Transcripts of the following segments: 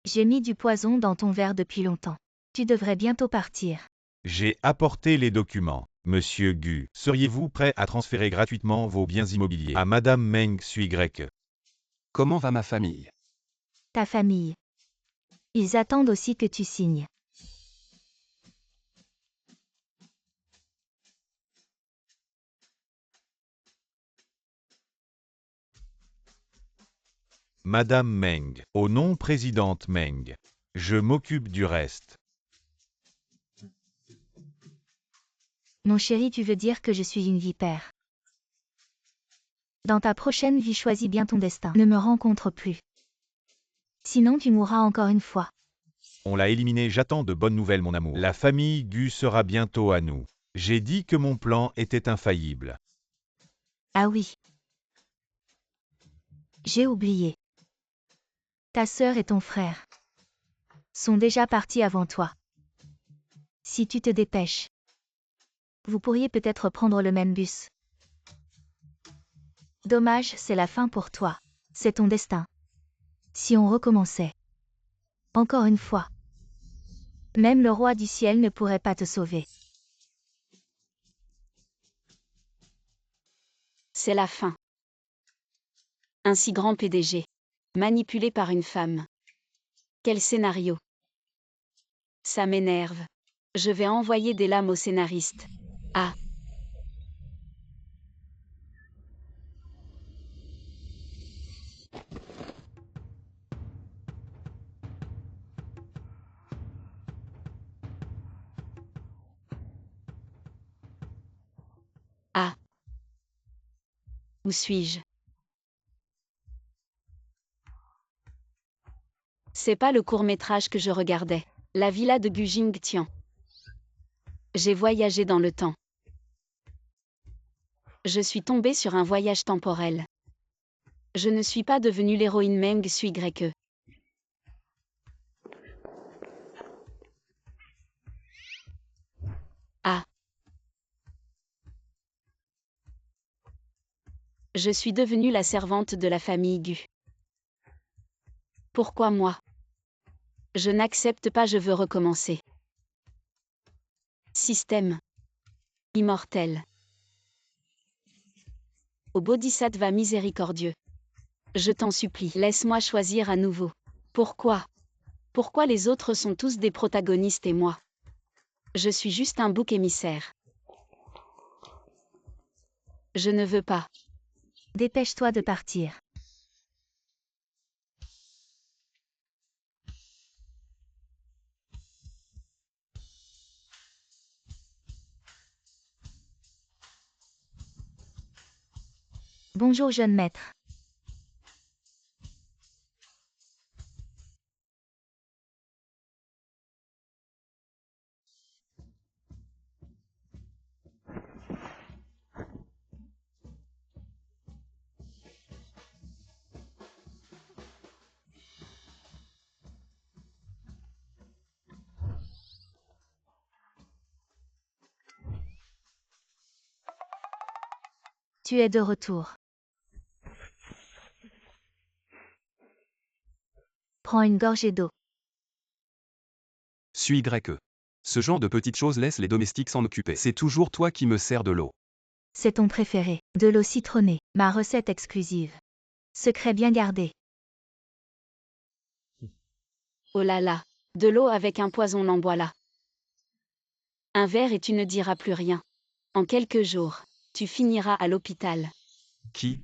J'ai mis du poison dans ton verre depuis longtemps. Tu devrais bientôt partir. J'ai apporté les documents. Monsieur Gu, seriez-vous prêt à transférer gratuitement vos biens immobiliers à Madame Meng Sui Grec? Comment va ma famille? Ta famille. Ils attendent aussi que tu signes. Madame Meng. Au nom présidente Meng. Je m'occupe du reste. Mon chéri, tu veux dire que je suis une vipère. Dans ta prochaine vie, choisis bien ton destin. Ne me rencontre plus. Sinon, tu mourras encore une fois. On l'a éliminé, j'attends de bonnes nouvelles mon amour. La famille Gu sera bientôt à nous. J'ai dit que mon plan était infaillible. Ah oui. J'ai oublié. Ta sœur et ton frère sont déjà partis avant toi. Si tu te dépêches, vous pourriez peut-être prendre le même bus. Dommage, c'est la fin pour toi. C'est ton destin. Si on recommençait. Encore une fois. Même le roi du ciel ne pourrait pas te sauver. C'est la fin. Un si grand PDG. Manipulé par une femme. Quel scénario. Ça m'énerve. Je vais envoyer des lames au scénariste. Ah. Ah. Où suis-je? C'est pas le court-métrage que je regardais. La villa de Gu Jingtian. J'ai voyagé dans le temps. Je suis tombée sur un voyage temporel. Je ne suis pas devenue l'héroïne Meng Sui Grec. Ah. Je suis devenue la servante de la famille Gu. Pourquoi moi? Je n'accepte pas, je veux recommencer. Système. Immortel. Ô Bodhisattva miséricordieux. Je t'en supplie, laisse-moi choisir à nouveau. Pourquoi? Pourquoi les autres sont tous des protagonistes et moi? Je suis juste un bouc émissaire. Je ne veux pas. Dépêche-toi de partir. Bonjour jeune maître. Tu es de retour. Prends une gorgée d'eau. Sui Grec. Ce genre de petites choses laisse les domestiques s'en occuper. C'est toujours toi qui me sers de l'eau. C'est ton préféré. De l'eau citronnée. Ma recette exclusive. Secret bien gardé. Oh là là. De l'eau avec un poison, n'en voilà. Un verre et tu ne diras plus rien. En quelques jours, tu finiras à l'hôpital. Qui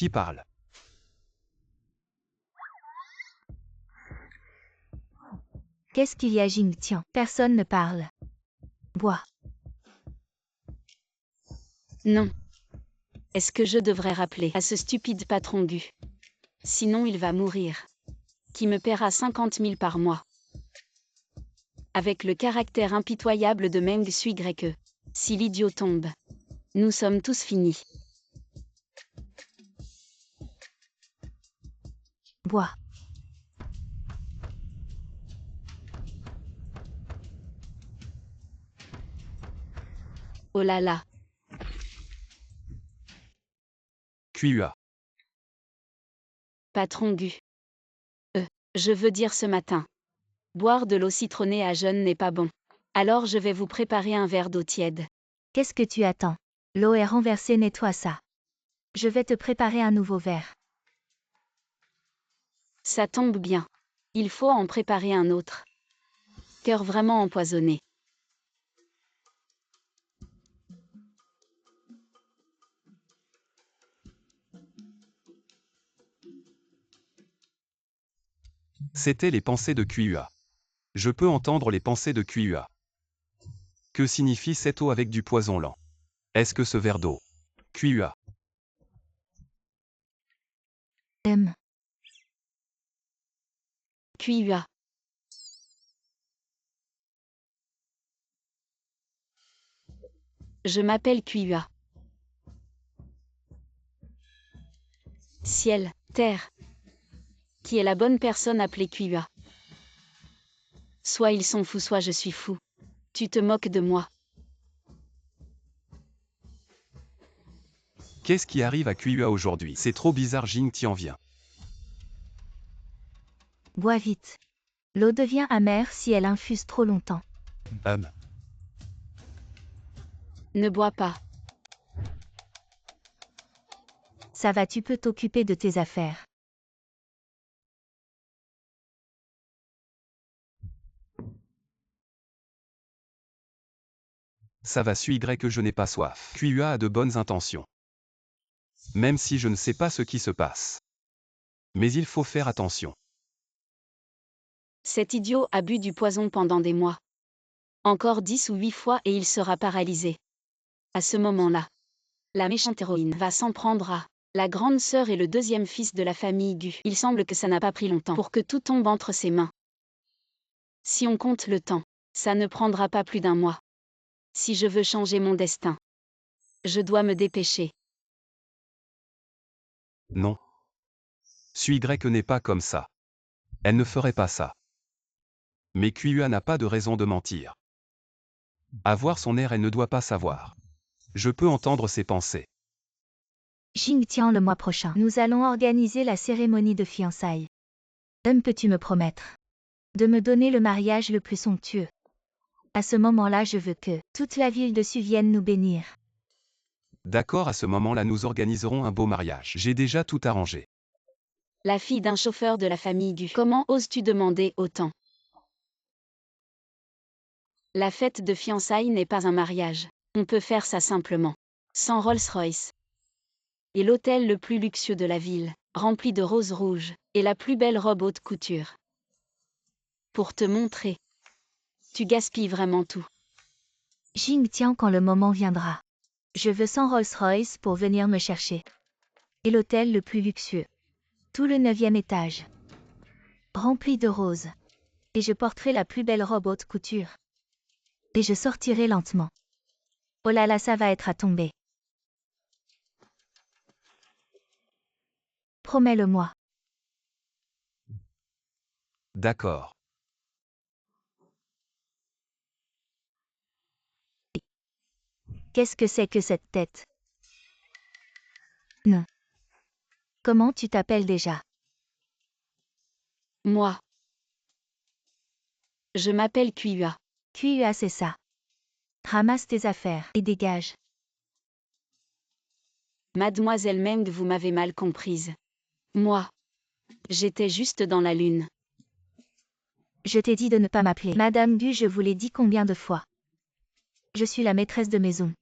parle? Qu'est-ce qu'il y a, Jingtian? Personne ne parle. Bois. Non. Est-ce que je devrais rappeler à ce stupide patron Gu? Sinon il va mourir. Qui me paiera 50 000 par mois. Avec le caractère impitoyable de Meng Sui Grec. Si l'idiot tombe. Nous sommes tous finis. Bois. Oh là là. QUA. Patron Gu. Je veux dire ce matin. Boire de l'eau citronnée à jeun n'est pas bon. Alors je vais vous préparer un verre d'eau tiède. Qu'est-ce que tu attends? L'eau est renversée, nettoie ça. Je vais te préparer un nouveau verre. Ça tombe bien. Il faut en préparer un autre. Cœur vraiment empoisonné. C'étaient les pensées de QUA. Je peux entendre les pensées de QUA. Que signifie cette eau avec du poison lent? Est-ce que ce verre d'eau? QUA. QUA. Je m'appelle QUA. Ciel, terre. Qui est la bonne personne appelée QUA? Soit ils sont fous, soit je suis fou. Tu te moques de moi. Qu'est-ce qui arrive à QUA aujourd'hui? C'est trop bizarre, Jing Tian vient. Bois vite. L'eau devient amère si elle infuse trop longtemps. Ne bois pas. Ça va, tu peux t'occuper de tes affaires. Ça va, suis que je n'ai pas soif. QUA a de bonnes intentions. Même si je ne sais pas ce qui se passe. Mais il faut faire attention. Cet idiot a bu du poison pendant des mois. Encore 10 ou 8 fois et il sera paralysé. À ce moment-là, la méchante héroïne va s'en prendre à la grande sœur et le deuxième fils de la famille Gu. Il semble que ça n'a pas pris longtemps pour que tout tombe entre ses mains. Si on compte le temps, ça ne prendra pas plus d'1 mois. Si je veux changer mon destin, je dois me dépêcher. Non. Suis n'est pas comme ça. Elle ne ferait pas ça. Mais QUA n'a pas de raison de mentir. À voir son air, elle ne doit pas savoir. Je peux entendre ses pensées. Xingtian, le mois prochain, nous allons organiser la cérémonie de fiançailles. Peux-tu me promettre de me donner le mariage le plus somptueux? À ce moment-là, je veux que toute la ville dessus vienne nous bénir. D'accord, à ce moment-là, nous organiserons un beau mariage. J'ai déjà tout arrangé. La fille d'un chauffeur de la famille Gu. Comment oses-tu demander autant? La fête de fiançailles n'est pas un mariage. On peut faire ça simplement. Sans Rolls-Royce. Et l'hôtel le plus luxueux de la ville, rempli de roses rouges, et la plus belle robe haute couture. Pour te montrer. Tu gaspilles vraiment tout. Xingtian, quand le moment viendra. Je veux 100 Rolls-Royce pour venir me chercher. Et l'hôtel le plus luxueux. Tout le 9e étage. Rempli de roses. Et je porterai la plus belle robe haute couture. Et je sortirai lentement. Oh là là, ça va être à tomber. Promets-le-moi. D'accord. Qu'est-ce que c'est que cette tête? Non. Comment tu t'appelles déjà? Moi. Je m'appelle QUA. QUA, c'est ça. Ramasse tes affaires et dégage. Mademoiselle Meng, vous m'avez mal comprise. Moi. J'étais juste dans la lune. Je t'ai dit de ne pas m'appeler Madame Gu, je vous l'ai dit combien de fois? Je suis la maîtresse de maison.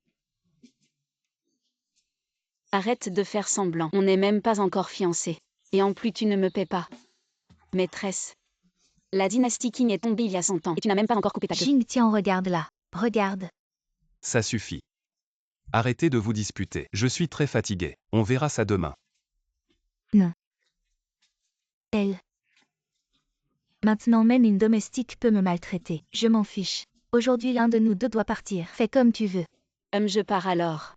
Arrête de faire semblant. On n'est même pas encore fiancés. Et en plus tu ne me paies pas. Maîtresse. La dynastie Qing est tombée il y a 100 ans et tu n'as même pas encore coupé ta queue. Xingtian, regarde là. Regarde. Ça suffit. Arrêtez de vous disputer. Je suis très fatigué. On verra ça demain. Non. Elle. Maintenant même une domestique peut me maltraiter. Je m'en fiche. Aujourd'hui l'un de nous deux doit partir. Fais comme tu veux. Je pars alors.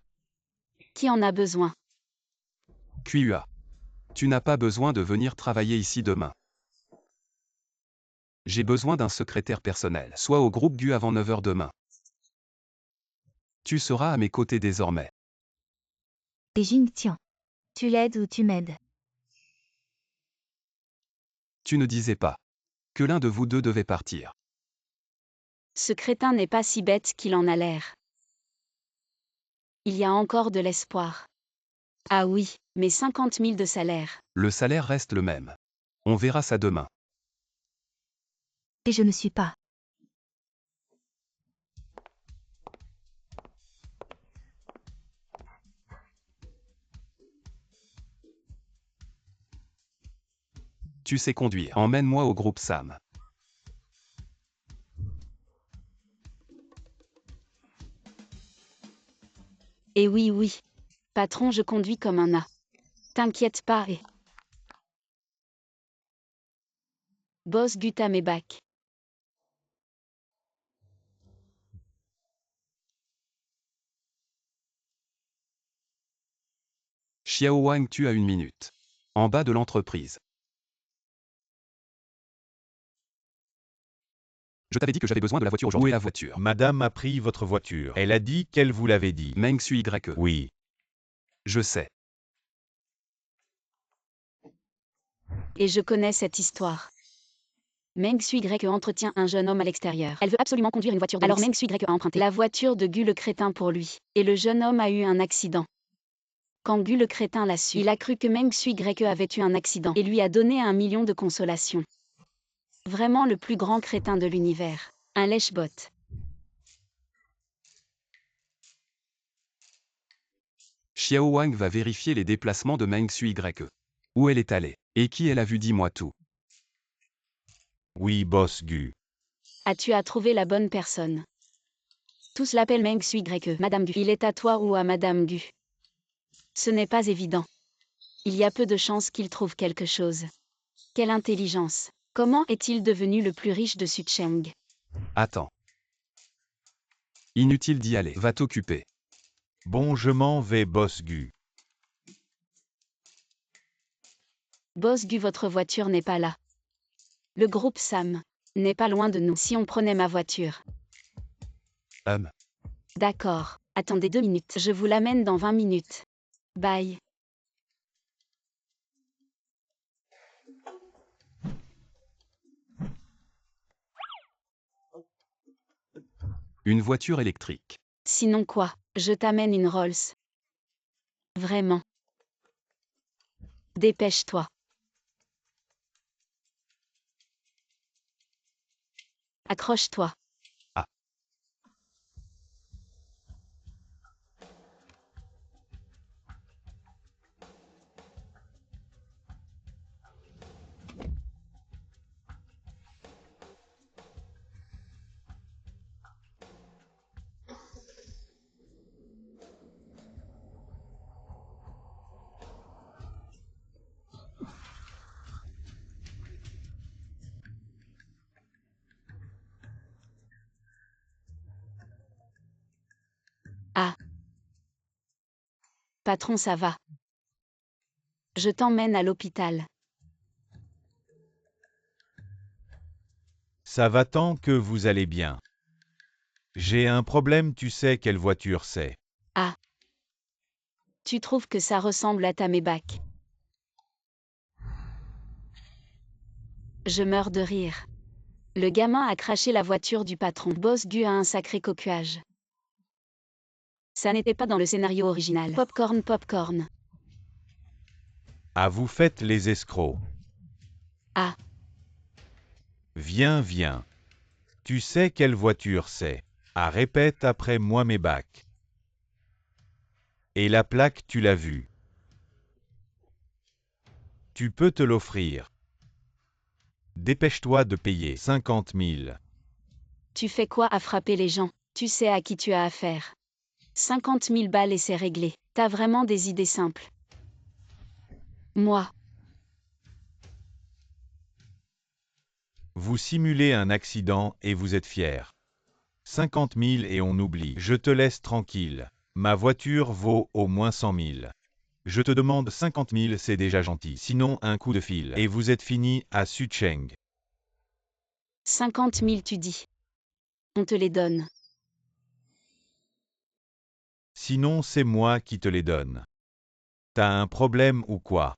Qui en a besoin? QUA. Tu n'as pas besoin de venir travailler ici demain. J'ai besoin d'un secrétaire personnel. Sois au groupe Gu avant 9 h demain. Tu seras à mes côtés désormais. Et Xingtian. Tu l'aides ou tu m'aides? Tu ne disais pas que l'un de vous deux devait partir. Ce crétin n'est pas si bête qu'il en a l'air. Il y a encore de l'espoir. Ah oui, mais 50 000 de salaire. Le salaire reste le même. On verra ça demain. Et je ne suis pas. Tu sais conduire. Emmène-moi au groupe Sam. Et oui, oui. Patron, je conduis comme un A. T'inquiète pas et... Boss Guta mes bacs. Xiao Wang, tu as 1 minute. En bas de l'entreprise. Je t'avais dit que j'avais besoin de la voiture aujourd'hui. Où est la voiture? Madame a pris votre voiture. Elle a dit qu'elle vous l'avait dit. Meng Sui Y. Oui. Je sais. Et je connais cette histoire. Meng Sui Y entretient un jeune homme à l'extérieur. Elle veut absolument conduire une voiture de luxe. Alors Meng Sui Y a emprunté la voiture de Gu le crétin pour lui. Et le jeune homme a eu un accident. Quand Gu le crétin l'a su, il a cru que Meng Sui Y avait eu un accident et lui a donné 1 million de consolation. Vraiment le plus grand crétin de l'univers. Un lèche-bot. Xiao Wang va vérifier les déplacements de Meng Sui Y. Où elle est allée. Et qui elle a vu, dis-moi tout. Oui, boss Gu. As-tu trouvé la bonne personne? Tous l'appellent Meng Sui Y. Madame Gu. Il est à toi ou à Madame Gu? Ce n'est pas évident. Il y a peu de chances qu'il trouve quelque chose. Quelle intelligence! Comment est-il devenu le plus riche de Sucheng? Attends. Inutile d'y aller. Va t'occuper. Bon, je m'en vais, boss Gu. Boss Gu, votre voiture n'est pas là. Le groupe Sam n'est pas loin de nous. Si on prenait ma voiture. D'accord. Attendez 2 minutes. Je vous l'amène dans 20 minutes. Bye. Une voiture électrique. Sinon quoi? Je t'amène une Rolls. Vraiment. Dépêche-toi. Accroche-toi. Ah. Ah. Patron, ça va. Je t'emmène à l'hôpital. Ça va tant que vous allez bien. J'ai un problème, tu sais quelle voiture c'est. Ah. Tu trouves que ça ressemble à ta Maybach? Je meurs de rire. Le gamin a craché la voiture du patron. Boss Gu a un sacré coquage. Ça n'était pas dans le scénario original. Popcorn, popcorn. Ah, vous faites les escrocs. Ah. Viens, viens. Tu sais quelle voiture c'est. Ah, répète après moi mes bacs. Et la plaque, tu l'as vue. Tu peux te l'offrir. Dépêche-toi de payer 50 000. Tu fais quoi à frapper les gens? Tu sais à qui tu as affaire. 50 000 balles et c'est réglé. T'as vraiment des idées simples. Moi. Vous simulez un accident et vous êtes fier. 50 000 et on oublie. Je te laisse tranquille. Ma voiture vaut au moins 100 000. Je te demande 50 000, c'est déjà gentil. Sinon, un coup de fil. Et vous êtes fini à Sucheng. 50 000 tu dis. On te les donne. Sinon, c'est moi qui te les donne. T'as un problème ou quoi?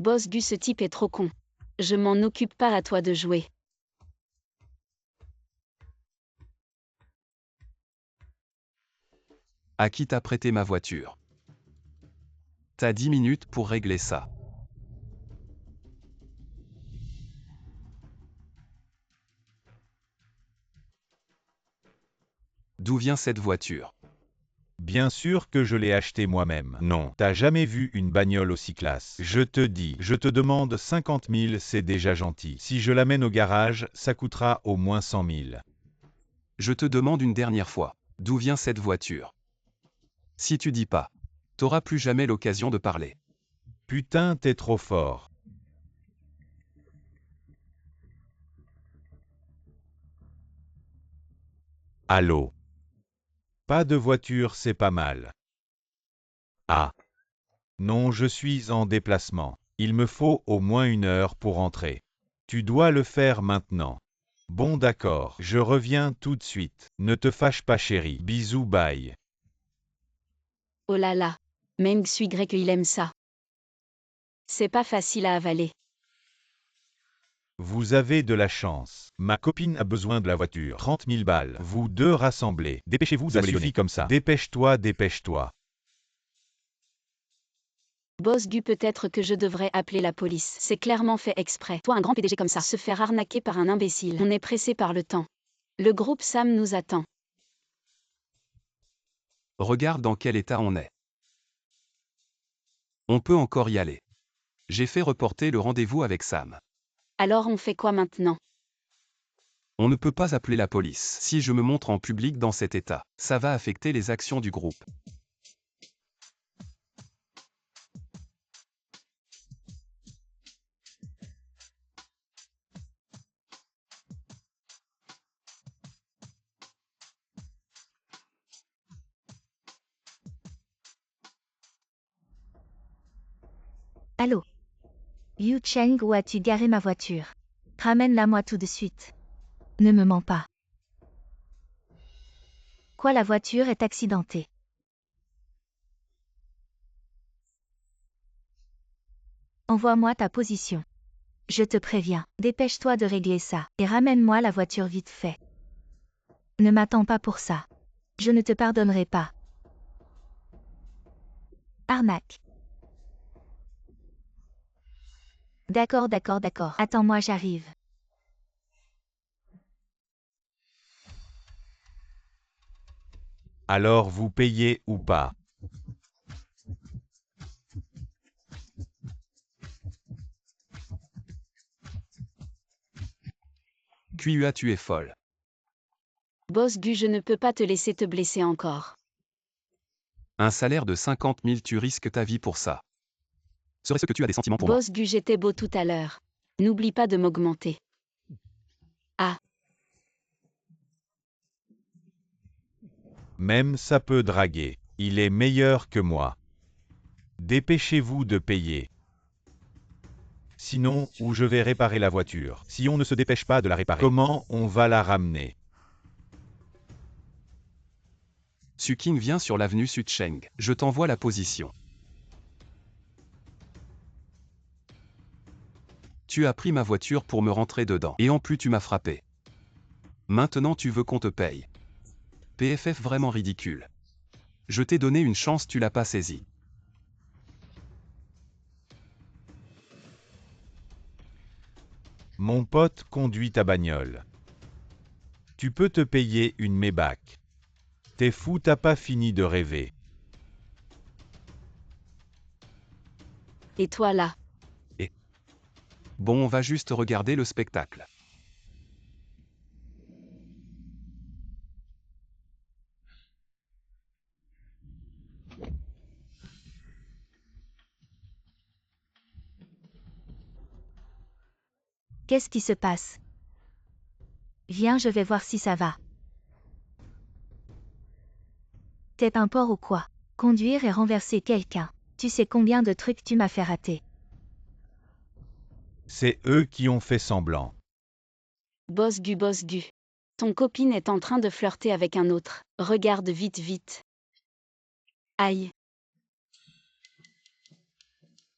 Boss Gu, ce type est trop con. Je m'en occupe pas, à toi de jouer. À qui t'a prêté ma voiture? T'as 10 minutes pour régler ça. D'où vient cette voiture? Bien sûr que je l'ai acheté moi-même. Non, t'as jamais vu une bagnole aussi classe. Je te dis, je te demande 50 000, c'est déjà gentil. Si je l'amène au garage, ça coûtera au moins 100 000. Je te demande une dernière fois. D'où vient cette voiture? Si tu dis pas, t'auras plus jamais l'occasion de parler. Putain, t'es trop fort. Allô? Pas de voiture, c'est pas mal. Ah. Non, je suis en déplacement. Il me faut au moins 1 heure pour rentrer. Tu dois le faire maintenant. Bon d'accord, je reviens tout de suite. Ne te fâche pas chérie. Bisous bye. Oh là là. Meng Sui Grec, il aime ça. C'est pas facile à avaler. Vous avez de la chance. Ma copine a besoin de la voiture. 30 000 balles. Vous deux rassemblez. Dépêchez-vous, ça suffit comme ça. Dépêche-toi, dépêche-toi. Boss Gu, peut-être que je devrais appeler la police. C'est clairement fait exprès. Toi, un grand PDG comme ça, se faire arnaquer par un imbécile. On est pressé par le temps. Le groupe Sam nous attend. Regarde dans quel état on est. On peut encore y aller. J'ai fait reporter le rendez-vous avec Sam. Alors on fait quoi maintenant? On ne peut pas appeler la police. Si je me montre en public dans cet état, ça va affecter les actions du groupe. Allô? Yu Cheng, où as-tu garé ma voiture? Ramène-la moi tout de suite. Ne me mens pas. Quoi, la voiture est accidentée? Envoie-moi ta position. Je te préviens, dépêche-toi de régler ça, et ramène-moi la voiture vite fait. Ne m'attends pas pour ça. Je ne te pardonnerai pas. Arnaque. D'accord, d'accord, d'accord. Attends-moi, j'arrive. Alors vous payez ou pas? QUA, tu es folle. Boss Gu, je ne peux pas te laisser te blesser encore. Un salaire de 50 000, tu risques ta vie pour ça. Serait-ce que tu as des sentiments pour moi? Boss Gu, j'étais beau tout à l'heure. N'oublie pas de m'augmenter. Ah, Même ça peut draguer. Il est meilleur que moi. Dépêchez-vous de payer. Sinon, où je vais réparer la voiture. Si on ne se dépêche pas de la réparer, comment on va la ramener? Suking vient sur l'avenue Sudcheng. Je t'envoie la position. Tu as pris ma voiture pour me rentrer dedans. Et en plus tu m'as frappé. Maintenant tu veux qu'on te paye. PFF vraiment ridicule. Je t'ai donné une chance, tu l'as pas saisie. Mon pote conduit ta bagnole. Tu peux te payer une Maybach. T'es fou, t'as pas fini de rêver. et toi là? Bon, on va juste regarder le spectacle. Qu'est-ce qui se passe? Viens, je vais voir si ça va. T'es un porc ou quoi? Conduire et renverser quelqu'un. Tu sais combien de trucs tu m'as fait rater? C'est eux qui ont fait semblant. Boss Gu, Boss Gu. Ton copine est en train de flirter avec un autre. Regarde vite, vite. Aïe.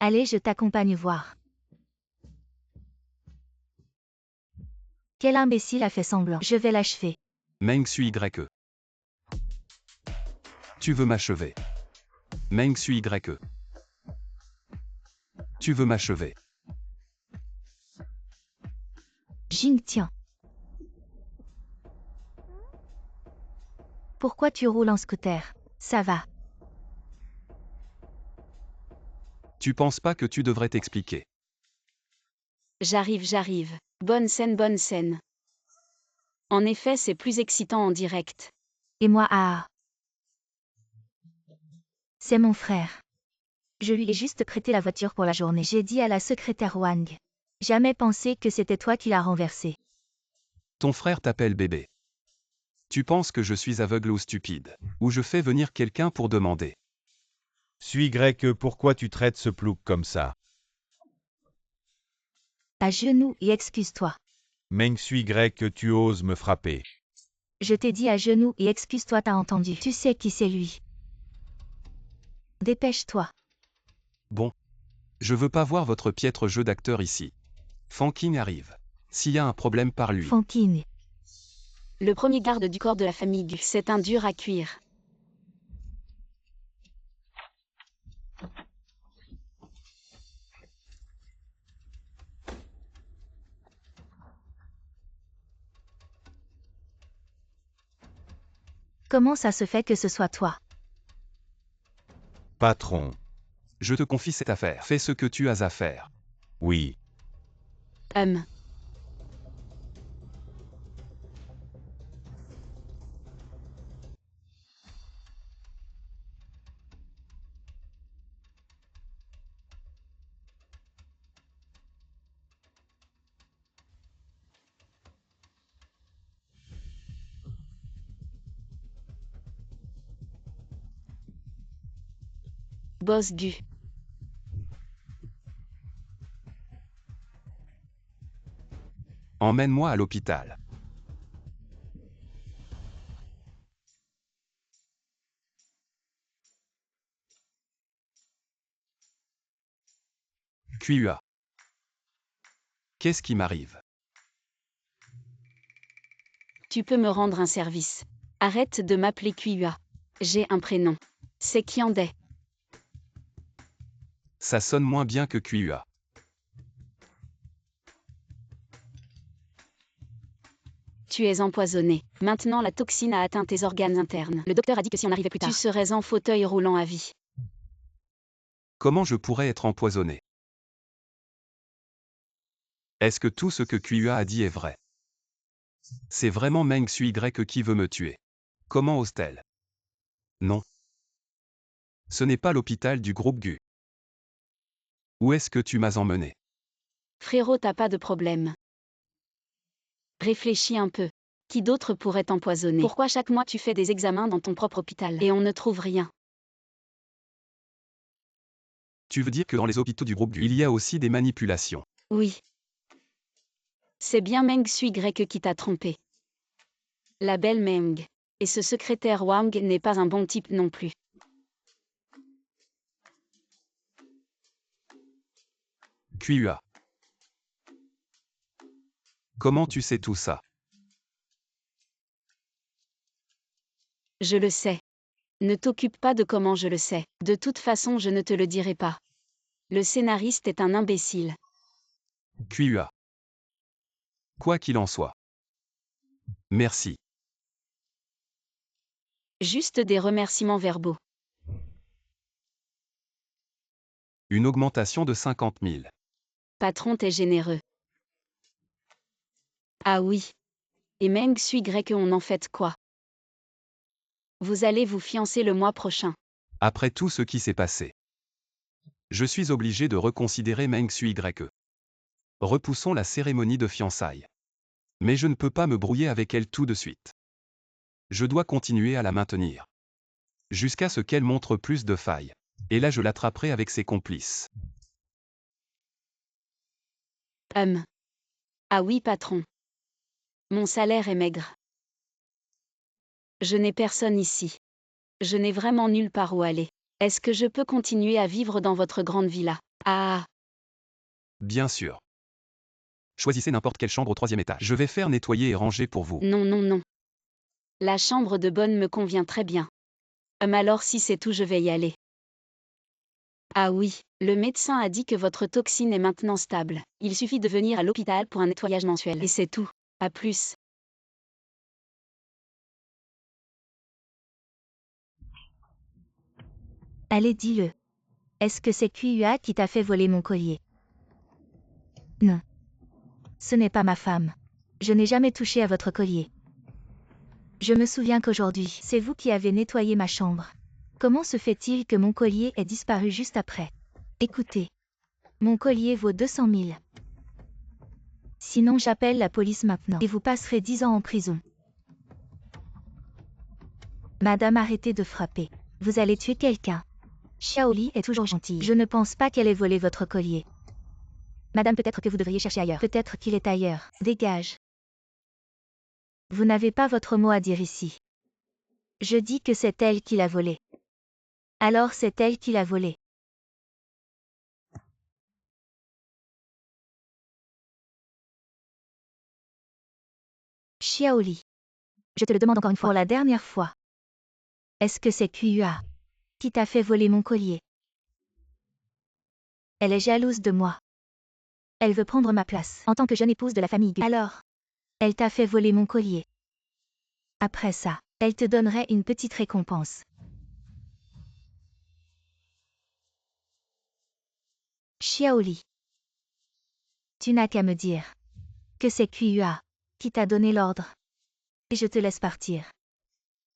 Allez, je t'accompagne voir. Quel imbécile a fait semblant. Je vais l'achever. Meng Sui YE. Tu veux m'achever. Meng Sui YE. Tu veux m'achever. Jing tiens. Pourquoi tu roules en scooter? Ça va. Tu penses pas que tu devrais t'expliquer. J'arrive. Bonne scène. En effet, c'est plus excitant en direct. Et moi, ah. C'est mon frère. Je lui ai juste prêté la voiture pour la journée. J'ai dit à la secrétaire Wang. Jamais pensé que c'était toi qui l'as renversé. Ton frère t'appelle bébé. Tu penses que je suis aveugle ou stupide, ou je fais venir quelqu'un pour demander. Suis grec, pourquoi tu traites ce plouc comme ça? À genoux et excuse-toi. Meng suis grec, tu oses me frapper. Je t'ai dit à genoux et excuse-toi, t'as entendu. Tu sais qui c'est lui. Dépêche-toi. Bon. Je veux pas voir votre piètre jeu d'acteur ici. Fanking arrive. S'il y a un problème, par lui. Fanking. Le premier garde du corps de la famille Gu. C'est un dur à cuire. Comment ça se fait que ce soit toi? Patron. Je te confie cette affaire. Fais ce que tu as à faire. Oui. Boss Gu. Emmène-moi à l'hôpital. QUA. Qu'est-ce qui m'arrive? Tu peux me rendre un service. Arrête de m'appeler QUA. J'ai un prénom. C'est Qiande. Ça sonne moins bien que QUA. Tu es empoisonné. Maintenant la toxine a atteint tes organes internes. Le docteur a dit que si on arrivait plus tard, tu serais en fauteuil roulant à vie. Comment je pourrais être empoisonné? Est-ce que tout ce que QUA a dit est vrai? C'est vraiment Meng Sui Y qui veut me tuer. Comment ose-t-elle? Non. Ce n'est pas l'hôpital du groupe Gu. Où est-ce que tu m'as emmené? Frérot, t'as pas de problème. Réfléchis un peu. Qui d'autre pourrait t'empoisonner? Pourquoi chaque mois tu fais des examens dans ton propre hôpital et on ne trouve rien? Tu veux dire que dans les hôpitaux du groupe Gu, il y a aussi des manipulations? Oui. C'est bien Meng Sui Y qui t'a trompé. La belle Meng. Et ce secrétaire Wang n'est pas un bon type non plus. QUA. Comment tu sais tout ça? Je le sais. Ne t'occupe pas de comment je le sais. De toute façon, je ne te le dirai pas. Le scénariste est un imbécile. QUA. Quoi qu'il en soit. Merci. Juste des remerciements verbaux. Une augmentation de 50 000. Patron, t'es généreux. Ah oui. Et Meng Sui Y, on en fait quoi? Vous allez vous fiancer le mois prochain. Après tout ce qui s'est passé, je suis obligé de reconsidérer Meng Sui Y. Repoussons la cérémonie de fiançailles. Mais je ne peux pas me brouiller avec elle tout de suite. Je dois continuer à la maintenir. Jusqu'à ce qu'elle montre plus de failles. Et là je l'attraperai avec ses complices. Ah oui, patron. Mon salaire est maigre. Je n'ai personne ici. Je n'ai vraiment nulle part où aller. Est-ce que je peux continuer à vivre dans votre grande villa? Ah, Bien sûr. Choisissez n'importe quelle chambre au 3e étage. Je vais faire nettoyer et ranger pour vous. non, non, non. La chambre de bonne me convient très bien. Alors si c'est tout, je vais y aller. Ah oui, le médecin a dit que votre toxine est maintenant stable. Il suffit de venir à l'hôpital pour un nettoyage mensuel. Et c'est tout. À plus. Allez, dis-le. Est-ce que c'est QUA qui t'a fait voler mon collier? Non. Ce n'est pas ma femme. Je n'ai jamais touché à votre collier. Je me souviens qu'aujourd'hui, c'est vous qui avez nettoyé ma chambre. Comment se fait-il que mon collier ait disparu juste après? Écoutez. Mon collier vaut 200 000. Sinon j'appelle la police maintenant et vous passerez 10 ans en prison. Madame, arrêtez de frapper. Vous allez tuer quelqu'un. Xiaoli est toujours gentille. Je ne pense pas qu'elle ait volé votre collier. Madame, peut-être que vous devriez chercher ailleurs. Peut-être qu'il est ailleurs. Dégage. Vous n'avez pas votre mot à dire ici. Je dis que c'est elle qui l'a volé. Alors c'est elle qui l'a volé. Xiaoli. Je te le demande encore une fois. Pour la dernière fois. Est-ce que c'est QUA qui t'a fait voler mon collier? Elle est jalouse de moi. Elle veut prendre ma place en tant que jeune épouse de la famille Gu. Alors, elle t'a fait voler mon collier. Après ça, elle te donnerait une petite récompense. Xiaoli. Tu n'as qu'à me dire que c'est QUA qui t'a donné l'ordre. Et je te laisse partir.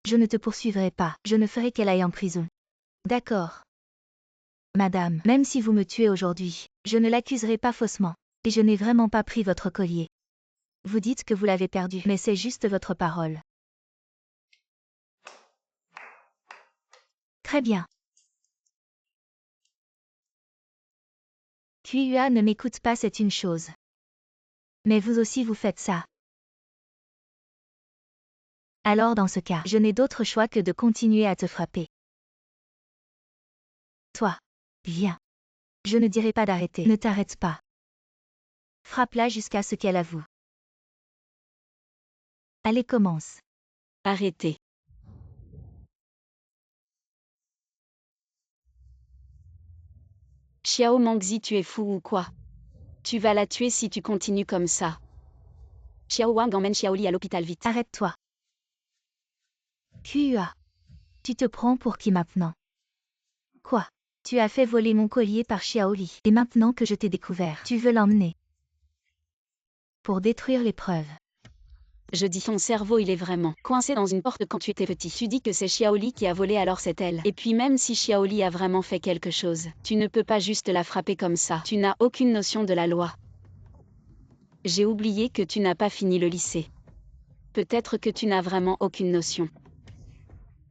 Je ne te poursuivrai pas, je ne ferai qu'elle aille en prison. D'accord. Madame, même si vous me tuez aujourd'hui, je ne l'accuserai pas faussement. Et je n'ai vraiment pas pris votre collier. Vous dites que vous l'avez perdu, mais c'est juste votre parole. Très bien. QUA ne m'écoute pas, c'est une chose. Mais vous aussi vous faites ça. Alors dans ce cas, je n'ai d'autre choix que de continuer à te frapper. Toi, viens. Je ne dirai pas d'arrêter. Ne t'arrête pas. Frappe-la jusqu'à ce qu'elle avoue. Allez, commence. Arrêtez. Xiao Mangzi, tu es fou ou quoi? Tu vas la tuer si tu continues comme ça. Xiao Wang emmène Xiaoli à l'hôpital vite. Arrête-toi. QUA. Tu te prends pour qui maintenant? Quoi? Tu as fait voler mon collier par Xiaoli. Et maintenant que je t'ai découvert, tu veux l'emmener pour détruire les preuves. Je dis ton cerveau il est vraiment coincé dans une porte quand tu étais petit. Tu dis que c'est Xiaoli qui a volé, alors c'est elle. Et puis même si Xiaoli a vraiment fait quelque chose, tu ne peux pas juste la frapper comme ça. Tu n'as aucune notion de la loi. J'ai oublié que tu n'as pas fini le lycée. Peut-être que tu n'as vraiment aucune notion.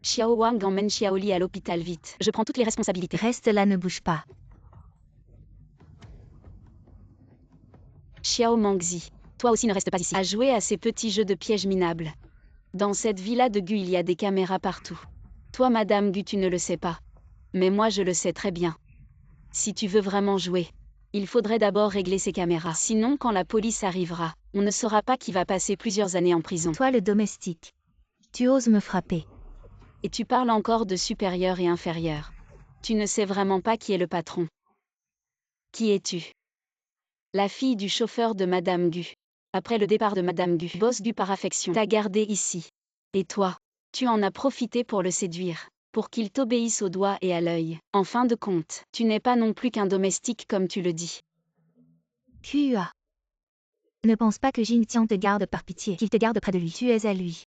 Xiao Wang emmène Xiaoli à l'hôpital vite. Je prends toutes les responsabilités. Reste là, ne bouge pas. Xiao Mangzi, toi aussi ne reste pas ici. À jouer à ces petits jeux de pièges minables. Dans cette villa de Gu, il y a des caméras partout. Toi, Madame Gu, tu ne le sais pas. Mais moi, je le sais très bien. Si tu veux vraiment jouer, il faudrait d'abord régler ces caméras. Sinon, quand la police arrivera, on ne saura pas qui va passer plusieurs années en prison. Toi le domestique. Tu oses me frapper. Et tu parles encore de supérieur et inférieur. Tu ne sais vraiment pas qui est le patron. Qui es-tu? La fille du chauffeur de Madame Gu. Après le départ de Madame Gu, boss Gu par affection, t'a gardé ici. Et toi, tu en as profité pour le séduire, pour qu'il t'obéisse au doigt et à l'œil. En fin de compte, tu n'es pas non plus qu'un domestique comme tu le dis. QUA. Ne pense pas que Jing Tian te garde par pitié, qu'il te garde près de lui. Tu es à lui.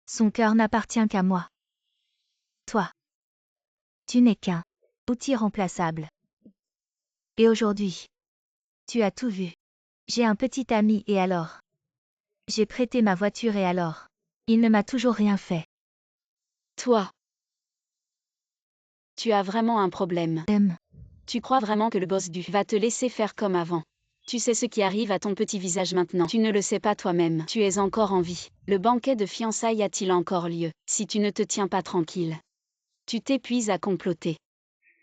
Son cœur n'appartient qu'à moi. Toi. Tu n'es qu'un outil remplaçable. Et aujourd'hui, tu as tout vu. J'ai un petit ami et alors? J'ai prêté ma voiture et alors? Il ne m'a toujours rien fait. Toi. Tu as vraiment un problème. Tu crois vraiment que le boss du va te laisser faire comme avant? Tu sais ce qui arrive à ton petit visage maintenant. Tu ne le sais pas toi-même. Tu es encore en vie. Le banquet de fiançailles a-t-il encore lieu? Si tu ne te tiens pas tranquille, tu t'épuises à comploter.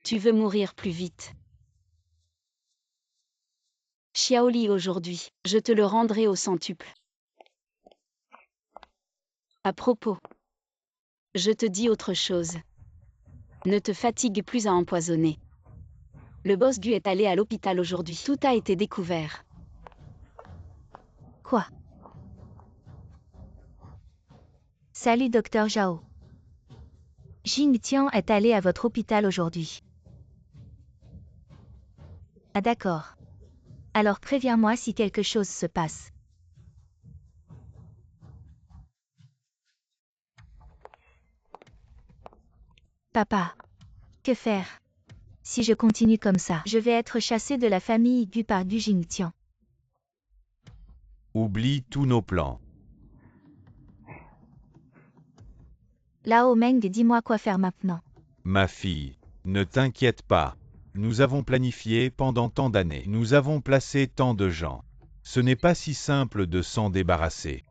Tu veux mourir plus vite. Xiaoli aujourd'hui, je te le rendrai au centuple. À propos, je te dis autre chose. Ne te fatigue plus à empoisonner. Le boss Gu est allé à l'hôpital aujourd'hui. Tout a été découvert. Quoi? Salut Docteur Zhao. Jing Tian est allé à votre hôpital aujourd'hui. Ah d'accord. Alors préviens-moi si quelque chose se passe. Papa. Que faire? Si je continue comme ça, je vais être chassé de la famille Gu par Gu Jingtian. Oublie tous nos plans. Lao Meng, dis-moi quoi faire maintenant. Ma fille, ne t'inquiète pas. Nous avons planifié pendant tant d'années. Nous avons placé tant de gens. Ce n'est pas si simple de s'en débarrasser.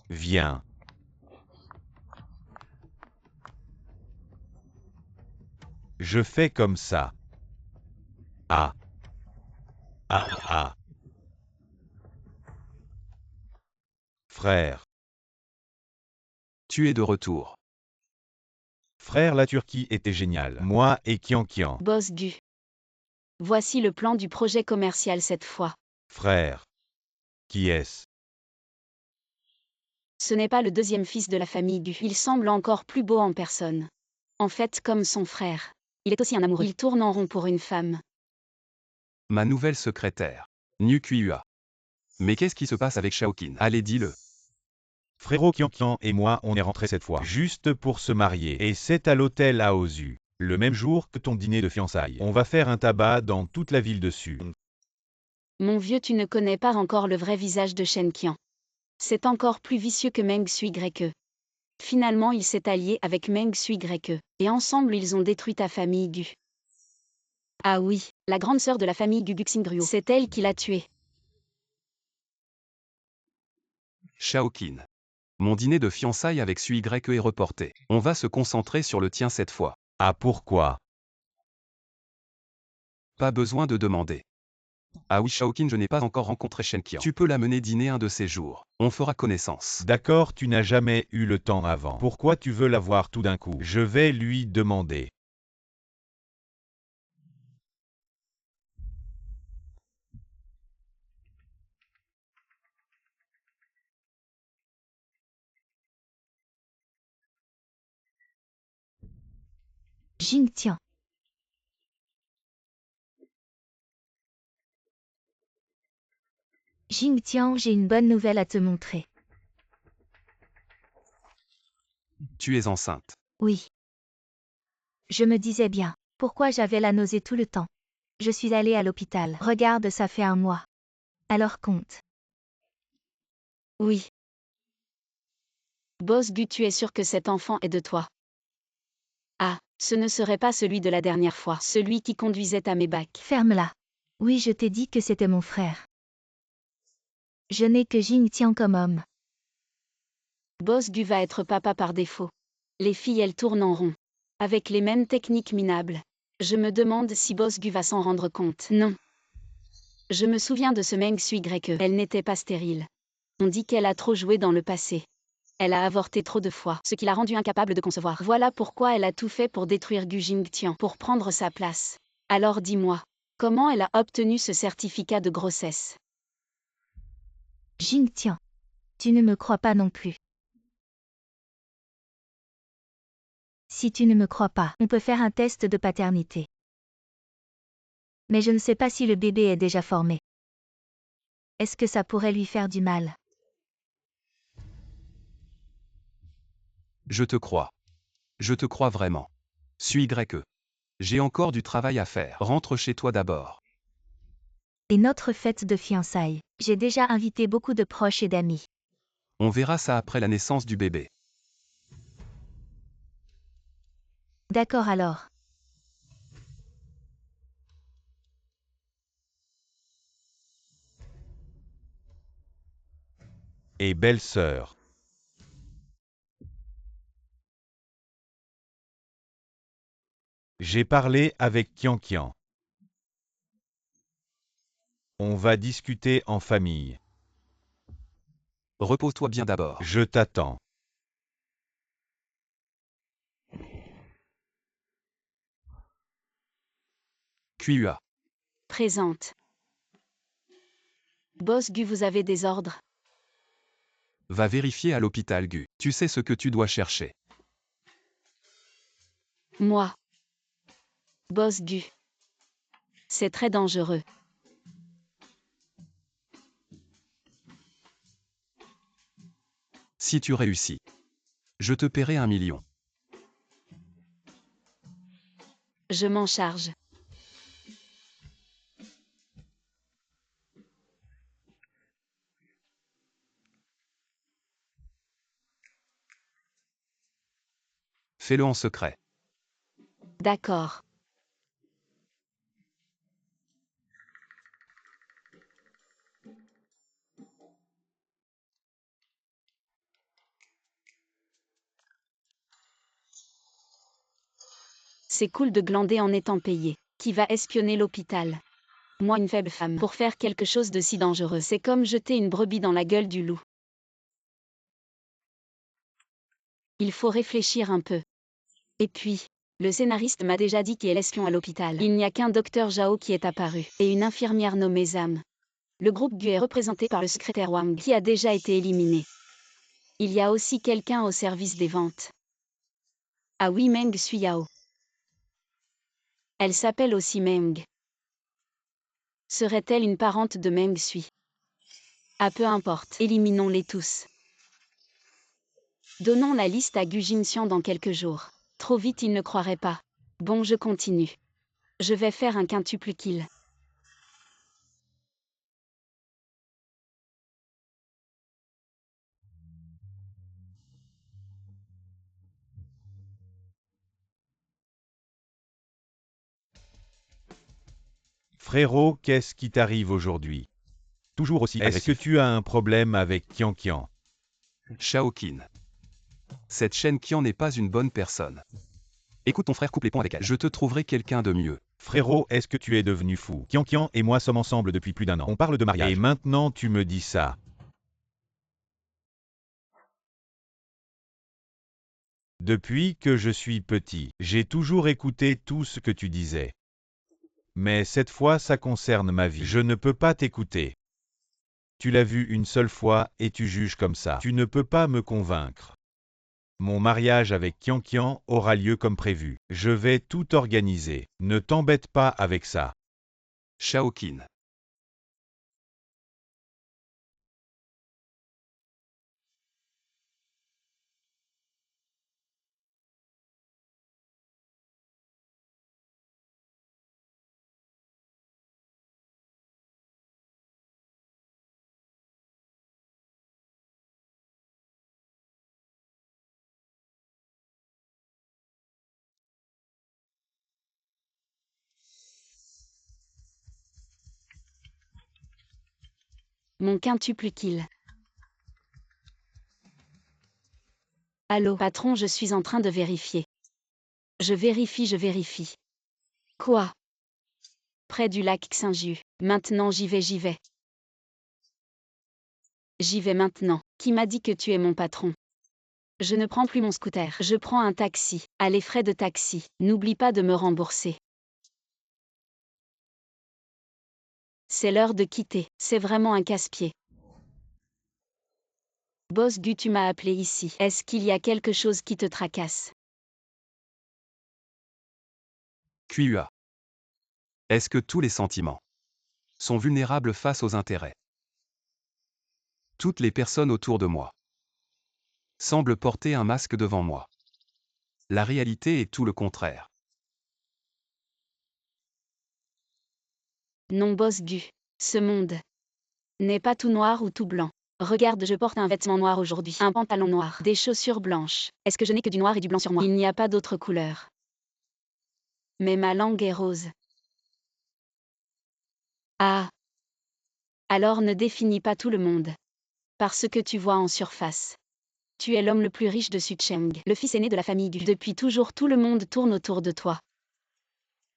Viens. Je fais comme ça. Ah. Ah ah. Frère. Tu es de retour. Frère, la Turquie était géniale. Moi et Kian Kian. Boss Gu. Voici le plan du projet commercial cette fois. Frère. Qui est-ce? Ce n'est pas le deuxième fils de la famille Gu. Il semble encore plus beau en personne. En fait, comme son frère. Il est aussi un amoureux. Il tourne en rond pour une femme. Ma nouvelle secrétaire. Nu Kuiua. Mais qu'est-ce qui se passe avec Shaoqin? Allez, dis-le. Frérot Kian Kian et moi, on est rentrés cette fois. Juste pour se marier. Et c'est à l'hôtel à Ozu. Le même jour que ton dîner de fiançailles. On va faire un tabac dans toute la ville dessus. Mon vieux, tu ne connais pas encore le vrai visage de Shen Qian. C'est encore plus vicieux que Meng Sui Greke. Finalement, il s'est allié avec Meng Sui Greke. Et ensemble, ils ont détruit ta famille Gu. Ah oui, la grande sœur de la famille Gu Guxingruo. C'est elle qui l'a tué. Shaoqin. Mon dîner de fiançailles avec Sui Greke est reporté. On va se concentrer sur le tien cette fois. Ah pourquoi? Pas besoin de demander. Ah oui Shaoqin, je n'ai pas encore rencontré Shen Qian. Tu peux l'amener dîner un de ces jours. On fera connaissance. D'accord, tu n'as jamais eu le temps avant. Pourquoi tu veux la voir tout d'un coup? Je vais lui demander. Jing Tian. Jing Tian, j'ai une bonne nouvelle à te montrer. Tu es enceinte. Oui. Je me disais bien, pourquoi j'avais la nausée tout le temps. Je suis allée à l'hôpital. Regarde, ça fait 1 mois. Alors compte. Oui. Boss Gu, tu es sûr que cet enfant est de toi? Ah, ce ne serait pas celui de la dernière fois, celui qui conduisait à Maybach. Ferme-la. Oui, je t'ai dit que c'était mon frère. Je n'ai que Jing Tian comme homme. Boss Gu va être papa par défaut. Les filles, elles tournent en rond. Avec les mêmes techniques minables. Je me demande si Boss Gu va s'en rendre compte. Non. Je me souviens de ce Meng Sui Greke. Elle n'était pas stérile. On dit qu'elle a trop joué dans le passé. Elle a avorté trop de fois, ce qui l'a rendue incapable de concevoir. Voilà pourquoi elle a tout fait pour détruire Gu Jingtian, pour prendre sa place. Alors dis-moi, comment elle a obtenu ce certificat de grossesse? Jing Tian. Tu ne me crois pas non plus. Si tu ne me crois pas, on peut faire un test de paternité. Mais je ne sais pas si le bébé est déjà formé. Est-ce que ça pourrait lui faire du mal? Je te crois. Je te crois vraiment. Sui Greke. J'ai encore du travail à faire. Rentre chez toi d'abord. Et notre fête de fiançailles. J'ai déjà invité beaucoup de proches et d'amis. On verra ça après la naissance du bébé. D'accord alors. Et belle-sœur. J'ai parlé avec Qian. On va discuter en famille. Repose-toi bien d'abord. Je t'attends. QUA. Présente. Boss Gu, vous avez des ordres? Va vérifier à l'hôpital Gu. Tu sais ce que tu dois chercher. Moi. Boss Gu. C'est très dangereux. Si tu réussis, je te paierai 1 million. Je m'en charge. Fais-le en secret. D'accord. C'est cool de glander en étant payé. Qui va espionner l'hôpital? Moi, une faible femme, pour faire quelque chose de si dangereux. C'est comme jeter une brebis dans la gueule du loup. Il faut réfléchir un peu. Et puis, le scénariste m'a déjà dit qui est l'espion à l'hôpital. Il n'y a qu'un docteur Zhao qui est apparu, et une infirmière nommée Zam. Le groupe Gu est représenté par le secrétaire Wang, qui a déjà été éliminé. Il y a aussi quelqu'un au service des ventes. Ah oui, Meng Sui Yao. Elle s'appelle aussi Meng. Serait-elle une parente de Meng Sui? Ah, peu importe, éliminons-les tous. Donnons la liste à Gu Jinxian dans quelques jours. Trop vite, il ne croirait pas. Bon, je continue. Je vais faire un quintuple kill. Frérot, qu'est-ce qui t'arrive aujourd'hui? Toujours aussi Est-ce que agressif. tu as un problème avec Qian? Shaoqin. Cette Shen Qian n'est pas une bonne personne. Écoute ton frère, coupe les ponts avec elle. Je te trouverai quelqu'un de mieux. Frérot, est-ce que tu es devenu fou? Qian et moi sommes ensemble depuis plus d'1 an. On parle de mariage. Et maintenant tu me dis ça. Depuis que je suis petit, j'ai toujours écouté tout ce que tu disais. Mais cette fois ça concerne ma vie. Je ne peux pas t'écouter. Tu l'as vu une seule fois et tu juges comme ça. Tu ne peux pas me convaincre. Mon mariage avec Qian aura lieu comme prévu. Je vais tout organiser. Ne t'embête pas avec ça. Shaoqin. Mon quintuple kill. Allô, patron, je suis en train de vérifier. Je vérifie. Quoi? Près du lac Xinjiu. Maintenant j'y vais. J'y vais maintenant. Qui m'a dit que tu es mon patron? Je ne prends plus mon scooter. Je prends un taxi. À les frais de taxi. N'oublie pas de me rembourser. C'est l'heure de quitter. C'est vraiment un casse-pied. Boss Gu, tu m'as appelé ici. Est-ce qu'il y a quelque chose qui te tracasse? QUA. Est-ce que tous les sentiments sont vulnérables face aux intérêts? Toutes les personnes autour de moi semblent porter un masque devant moi. La réalité est tout le contraire. Non, Boss Gu. Ce monde n'est pas tout noir ou tout blanc. Regarde, je porte un vêtement noir aujourd'hui, un pantalon noir, des chaussures blanches. Est-ce que je n'ai que du noir et du blanc sur moi? Il n'y a pas d'autre couleur. Mais ma langue est rose. Ah. Alors ne définis pas tout le monde. Parce que tu vois en surface. Tu es l'homme le plus riche de Sucheng, le fils aîné de la famille Gu. Depuis toujours tout le monde tourne autour de toi.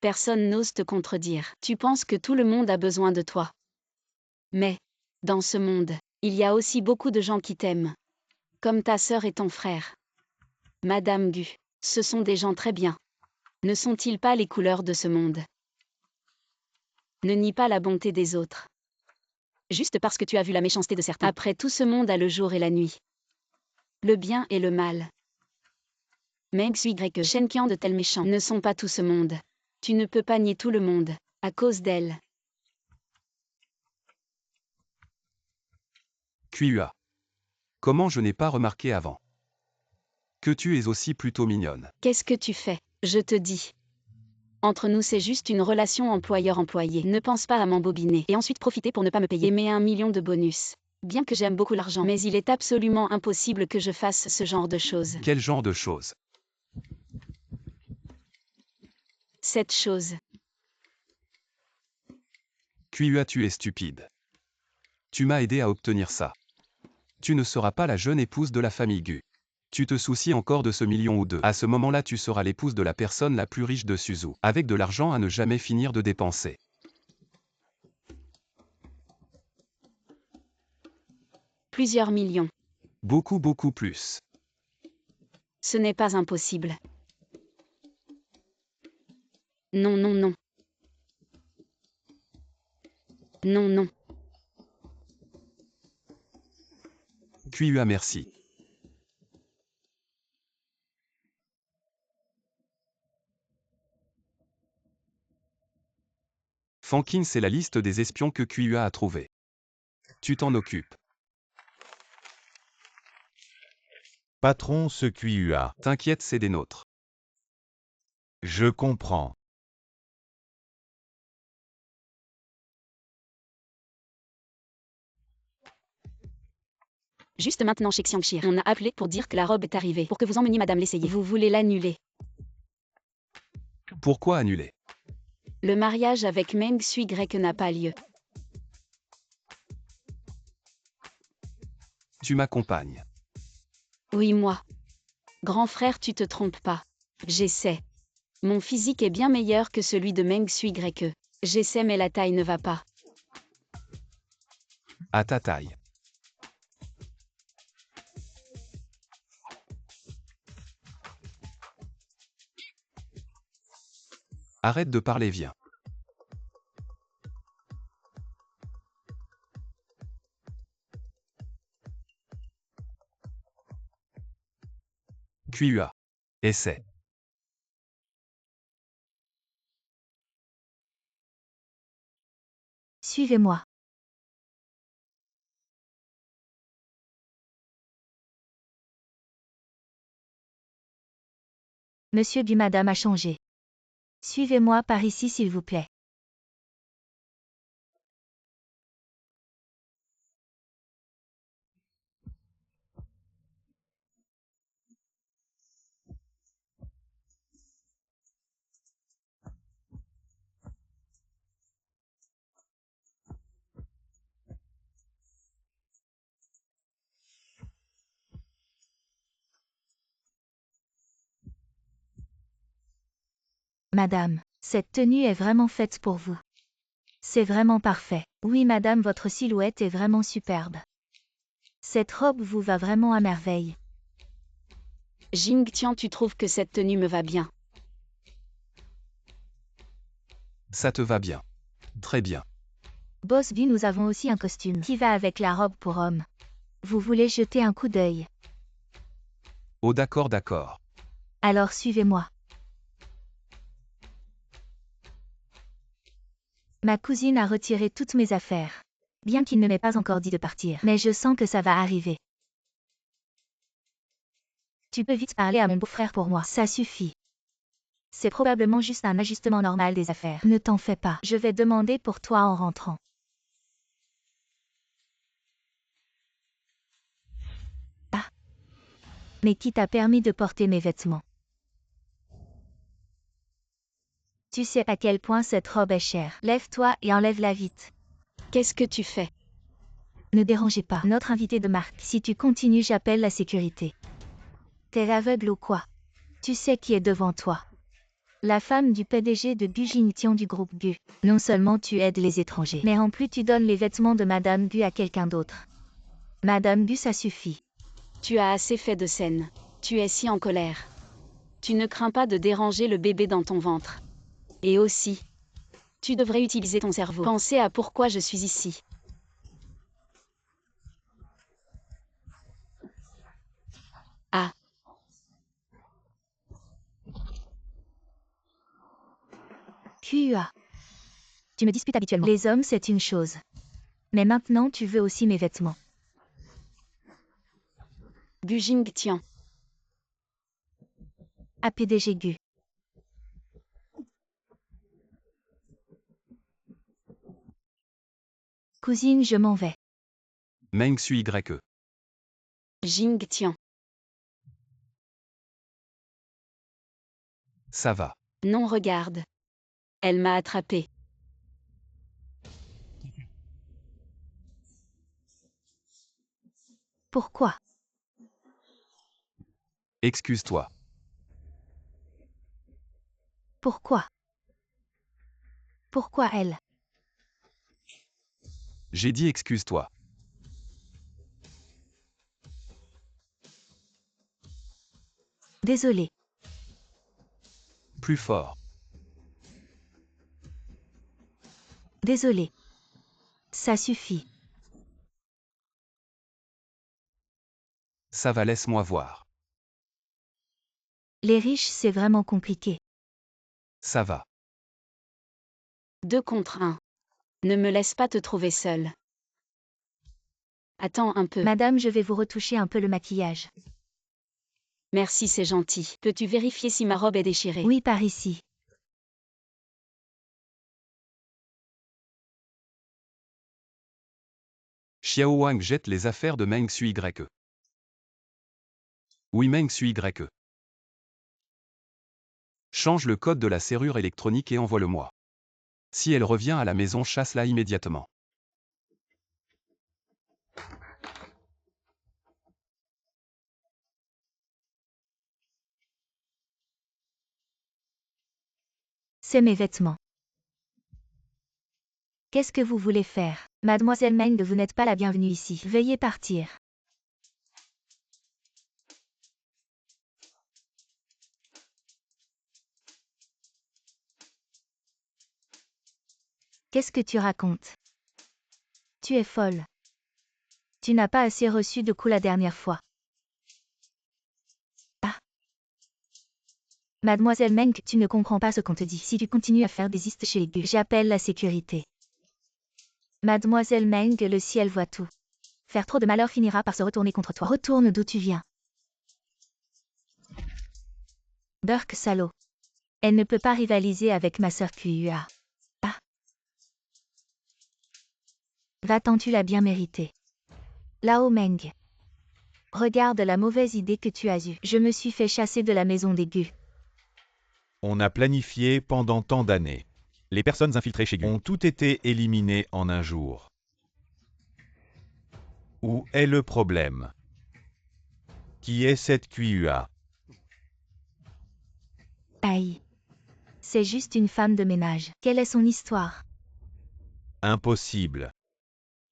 Personne n'ose te contredire. Tu penses que tout le monde a besoin de toi. Mais, dans ce monde, il y a aussi beaucoup de gens qui t'aiment. Comme ta sœur et ton frère. Madame Gu, ce sont des gens très bien. Ne sont-ils pas les couleurs de ce monde? Ne nie pas la bonté des autres. Juste parce que tu as vu la méchanceté de certains. Après tout, ce monde a le jour et la nuit. Le bien et le mal. Meng Sui que Shen Qian de tels méchants ne sont pas tout ce monde. Tu ne peux pas nier tout le monde, à cause d'elle. QUA. Comment je n'ai pas remarqué avant? Que tu es aussi plutôt mignonne. Qu'est-ce que tu fais? Je te dis. Entre nous, c'est juste une relation employeur-employé. Ne pense pas à m'embobiner et ensuite profiter pour ne pas me payer. Mais 1 million de bonus. Bien que j'aime beaucoup l'argent, mais il est absolument impossible que je fasse ce genre de choses. Quel genre de choses? Cette chose. QUA, tu es stupide. Tu m'as aidé à obtenir ça. Tu ne seras pas la jeune épouse de la famille Gu. Tu te soucies encore de ce million ou deux. À ce moment-là, tu seras l'épouse de la personne la plus riche de Suzu, avec de l'argent à ne jamais finir de dépenser. Plusieurs millions. Beaucoup, beaucoup plus. Ce n'est pas impossible. Non, non, non. Non, non. QUA, merci. Fankin, c'est la liste des espions que QUA a trouvés. Tu t'en occupes. Patron, ce QUA. T'inquiète, c'est des nôtres. Je comprends. Juste maintenant chez Xiangxi, on a appelé pour dire que la robe est arrivée, pour que vous emmeniez madame l'essayer. Vous voulez l'annuler. Pourquoi annuler? Le mariage avec Meng Sui n'a pas lieu. Tu m'accompagnes. Oui, moi. Grand frère, tu te trompes pas. J'essaie. Mon physique est bien meilleur que celui de Meng Sui. J'essaie mais la taille ne va pas. À ta taille. Arrête de parler, viens. QUA. Essaie. Suivez-moi. Monsieur Gu, madame a changé. Suivez-moi par ici s'il vous plaît. Madame, cette tenue est vraiment faite pour vous. C'est vraiment parfait. Oui madame, votre silhouette est vraiment superbe. Cette robe vous va vraiment à merveille. Jing Tian, tu trouves que cette tenue me va bien? Ça te va bien. Très bien. Boss B, nous avons aussi un costume qui va avec la robe pour homme. Vous voulez jeter un coup d'œil? Oh d'accord, d'accord. Alors suivez-moi. Ma cousine a retiré toutes mes affaires. Bien qu'il ne m'ait pas encore dit de partir, mais je sens que ça va arriver. Tu peux vite parler à mon beau-frère pour moi, ça suffit. C'est probablement juste un ajustement normal des affaires. Ne t'en fais pas, je vais demander pour toi en rentrant. Ah. Mais qui t'a permis de porter mes vêtements? Tu sais à quel point cette robe est chère. Lève-toi et enlève-la vite. Qu'est-ce que tu fais? Ne dérangez pas notre invité de marque. Si tu continues, j'appelle la sécurité. T'es aveugle ou quoi? Tu sais qui est devant toi. La femme du PDG de Gu Jingtian du groupe Gu. Non seulement tu aides les étrangers, mais en plus tu donnes les vêtements de Madame Gu à quelqu'un d'autre. Madame Gu, ça suffit. Tu as assez fait de scène. Tu es si en colère. Tu ne crains pas de déranger le bébé dans ton ventre. Et aussi, tu devrais utiliser ton cerveau. Penser à pourquoi je suis ici. Ah. QUA. Tu me disputes habituellement. Les hommes, c'est une chose. Mais maintenant, tu veux aussi mes vêtements. Gu Jingtian. À PDG Gu. Cousine, je m'en vais. Meng Sui YE. Jingtian. Ça va. Non, regarde. Elle m'a attrapé. Pourquoi? Excuse-toi. Pourquoi? Pourquoi elle? J'ai dit excuse-toi. Désolé. Plus fort. Désolé. Ça suffit. Ça va, laisse-moi voir. Les riches, c'est vraiment compliqué. Ça va. 2 contre 1. Ne me laisse pas te trouver seule. Attends un peu. Madame, je vais vous retoucher un peu le maquillage. Merci, c'est gentil. Peux-tu vérifier si ma robe est déchirée? Oui, par ici. Xiao Wang jette les affaires de Meng Sui YE. Oui, Meng Sui YE. Change le code de la serrure électronique et envoie-le-moi. Si elle revient à la maison, chasse-la immédiatement. C'est mes vêtements. Qu'est-ce que vous voulez faire? Mademoiselle Meng, vous n'êtes pas la bienvenue ici. Veuillez partir. Qu'est-ce que tu racontes? Tu es folle. Tu n'as pas assez reçu de coups la dernière fois. Ah. Mademoiselle Meng, tu ne comprends pas ce qu'on te dit. Si tu continues à faire des histes chez les Gu, j'appelle la sécurité. Mademoiselle Meng, le ciel voit tout. Faire trop de malheur finira par se retourner contre toi. Retourne d'où tu viens. Burk salaud. Elle ne peut pas rivaliser avec ma sœur QUA. Ah. Va-t'en, tu l'as bien mérité. Lao Meng. Regarde la mauvaise idée que tu as eue. Je me suis fait chasser de la maison des Gu. On a planifié pendant tant d'années. Les personnes infiltrées chez Gu ont toutes été éliminées en un jour. Où est le problème? Qui est cette QUA? Aïe. C'est juste une femme de ménage. Quelle est son histoire? Impossible.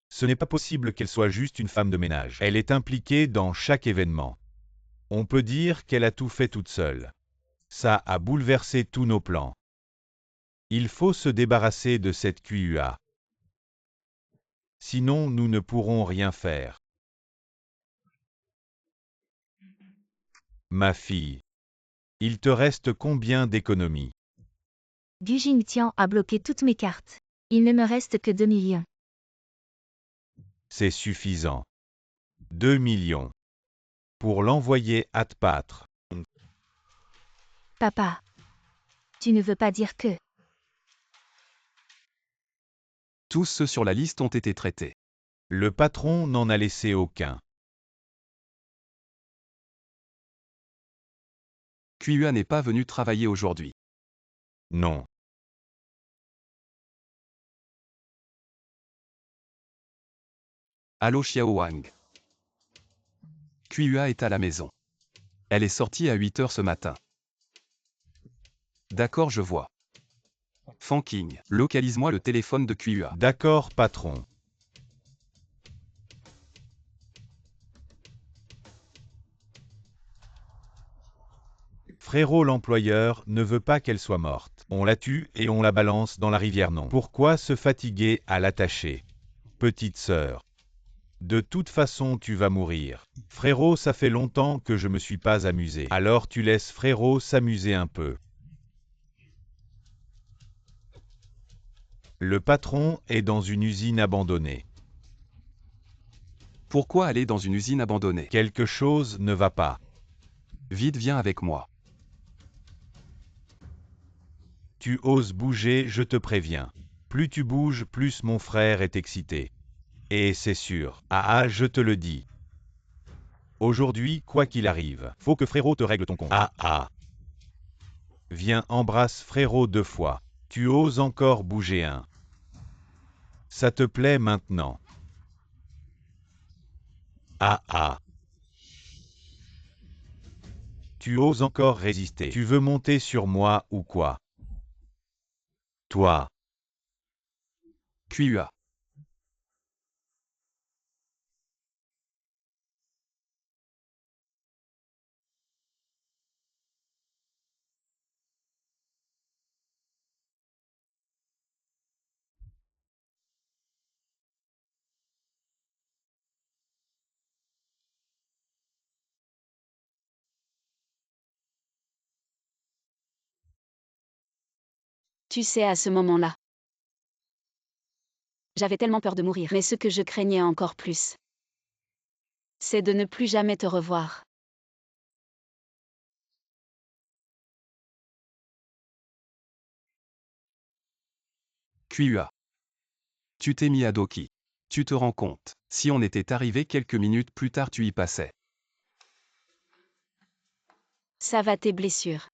Ce n'est pas possible qu'elle soit juste une femme de ménage. Elle est impliquée dans chaque événement. On peut dire qu'elle a tout fait toute seule. Ça a bouleversé tous nos plans. Il faut se débarrasser de cette QUA. Sinon, nous ne pourrons rien faire. Ma fille. Il te reste combien d'économies? Gu Jingtian a bloqué toutes mes cartes. Il ne me reste que 2 millions. C'est suffisant. 2 millions. Pour l'envoyer à Tpâtre. Papa. Tu ne veux pas dire que... Tous ceux sur la liste ont été traités. Le patron n'en a laissé aucun. QUA n'est pas venu travailler aujourd'hui. Non. Allô Xiao Wang. QUA est à la maison. Elle est sortie à 8 h ce matin. D'accord, je vois. Fanking, localise-moi le téléphone de QUA. D'accord, patron. Frérot l'employeur ne veut pas qu'elle soit morte. On la tue et on la balance dans la rivière non. Pourquoi se fatiguer à l'attacher? Petite sœur. De toute façon tu vas mourir. Frérot, ça fait longtemps que je me suis pas amusé. Alors tu laisses Frérot s'amuser un peu. Le patron est dans une usine abandonnée. Pourquoi aller dans une usine abandonnée? Quelque chose ne va pas. Vite, viens avec moi. Tu oses bouger, je te préviens. Plus tu bouges, plus mon frère est excité. Et c'est sûr. Ah, je te le dis. Aujourd'hui, quoi qu'il arrive, faut que Frérot te règle ton compte. Ah. Viens, embrasse Frérot 2 fois. Tu oses encore bouger un. Ça te plaît maintenant? Ah. Tu oses encore résister. Tu veux monter sur moi ou quoi? Toi. QUA. Tu sais, à ce moment-là, j'avais tellement peur de mourir, mais ce que je craignais encore plus, c'est de ne plus jamais te revoir. QUA. Tu t'es mis à Doki. Tu te rends compte, si on était arrivé quelques minutes plus tard, tu y passais. Ça va tes blessures.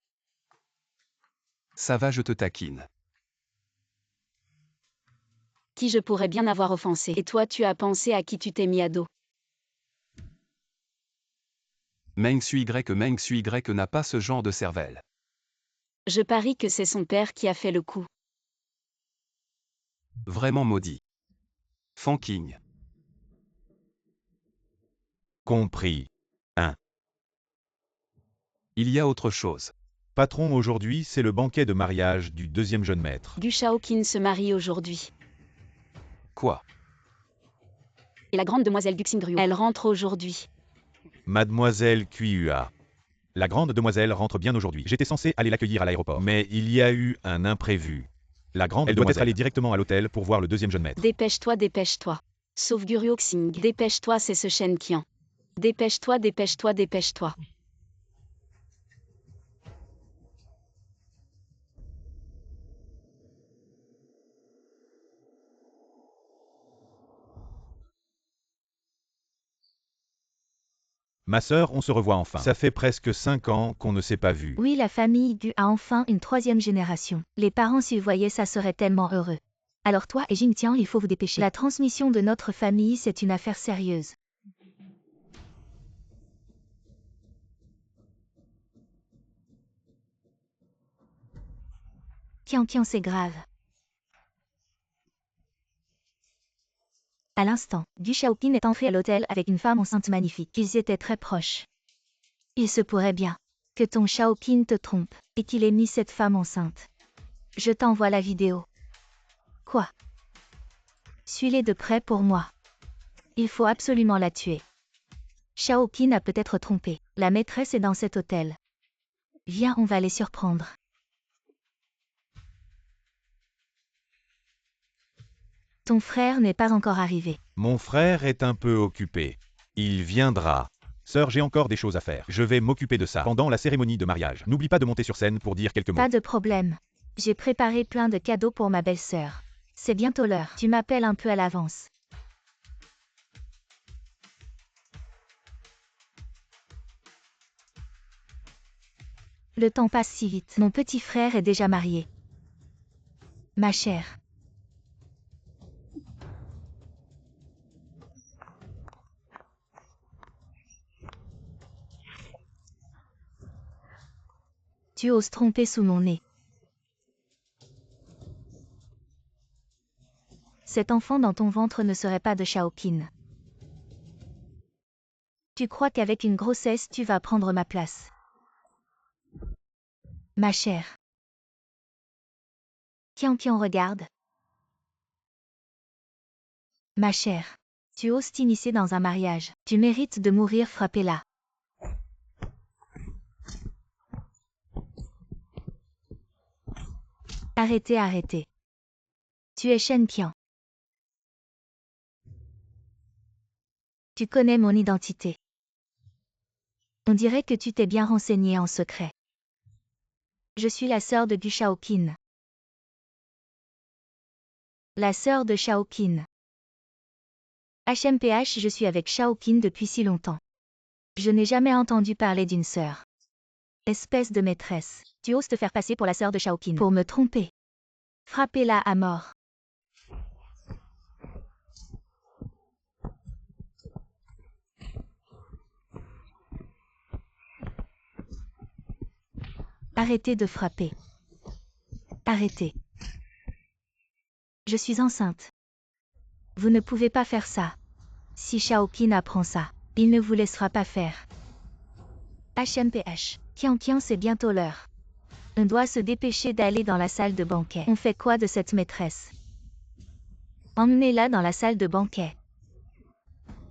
Ça va, je te taquine. Qui je pourrais bien avoir offensé. Et toi, tu as pensé à qui tu t'es mis à dos. Meng Sui Y n'a pas ce genre de cervelle. Je parie que c'est son père qui a fait le coup. Vraiment maudit. Fanking. Compris. Il y a autre chose. Patron, aujourd'hui, c'est le banquet de mariage du 2e jeune maître. Du Shaoqin se marie aujourd'hui. Quoi? Et la grande demoiselle du Xingriu, elle rentre aujourd'hui. Mademoiselle QUA. La grande demoiselle rentre bien aujourd'hui. J'étais censé aller l'accueillir à l'aéroport. Mais il y a eu un imprévu. La grande demoiselle doit aller directement à l'hôtel pour voir le 2e jeune maître. Dépêche-toi, dépêche-toi. Sauf Guryo Xing. Dépêche-toi, c'est ce Shen Qian. Dépêche-toi, dépêche-toi, dépêche-toi. Ma sœur, on se revoit enfin. Ça fait presque 5 ans qu'on ne s'est pas vu. Oui, la famille Du a enfin une 3e génération. Les parents s'ils voyaient ça seraient tellement heureux. Alors toi et Jingtian, il faut vous dépêcher. La transmission de notre famille, c'est une affaire sérieuse. Qian, c'est grave. À l'instant, Du Shaoqin est entré à l'hôtel avec une femme enceinte magnifique. Ils étaient très proches. Il se pourrait bien que ton Shaoqin te trompe et qu'il ait mis cette femme enceinte. Je t'envoie la vidéo. Quoi? Suis-les de près pour moi. Il faut absolument la tuer. Shaoqin a peut-être trompé. La maîtresse est dans cet hôtel. Viens, on va les surprendre. Ton frère n'est pas encore arrivé. Mon frère est un peu occupé. Il viendra. Sœur, j'ai encore des choses à faire. Je vais m'occuper de ça pendant la cérémonie de mariage. N'oublie pas de monter sur scène pour dire quelques mots. Pas de problème. J'ai préparé plein de cadeaux pour ma belle-sœur. C'est bientôt l'heure. Tu m'appelles un peu à l'avance. Le temps passe si vite. Mon petit frère est déjà marié. Ma chère. Tu oses tromper sous mon nez. Cet enfant dans ton ventre ne serait pas de Shaoqin. Tu crois qu'avec une grossesse tu vas prendre ma place? Ma chère. Qian regarde. Ma chère. Tu oses t'initier dans un mariage. Tu mérites de mourir, frappez-la. Arrêtez, arrêtez. Tu es Shen Qian. Tu connais mon identité. On dirait que tu t'es bien renseigné en secret. Je suis la sœur de Du Shaoqin. La sœur de Shaoqin. HMPH, je suis avec Shaoqin depuis si longtemps. Je n'ai jamais entendu parler d'une sœur. Espèce de maîtresse, tu oses te faire passer pour la sœur de Shaoqin pour me tromper. Frappez-la à mort. Arrêtez de frapper. Arrêtez. Je suis enceinte. Vous ne pouvez pas faire ça. Si Shaoqin apprend ça, il ne vous laissera pas faire. HMPH. Qian, c'est bientôt l'heure. On doit se dépêcher d'aller dans la salle de banquet. On fait quoi de cette maîtresse? Emmenez-la dans la salle de banquet.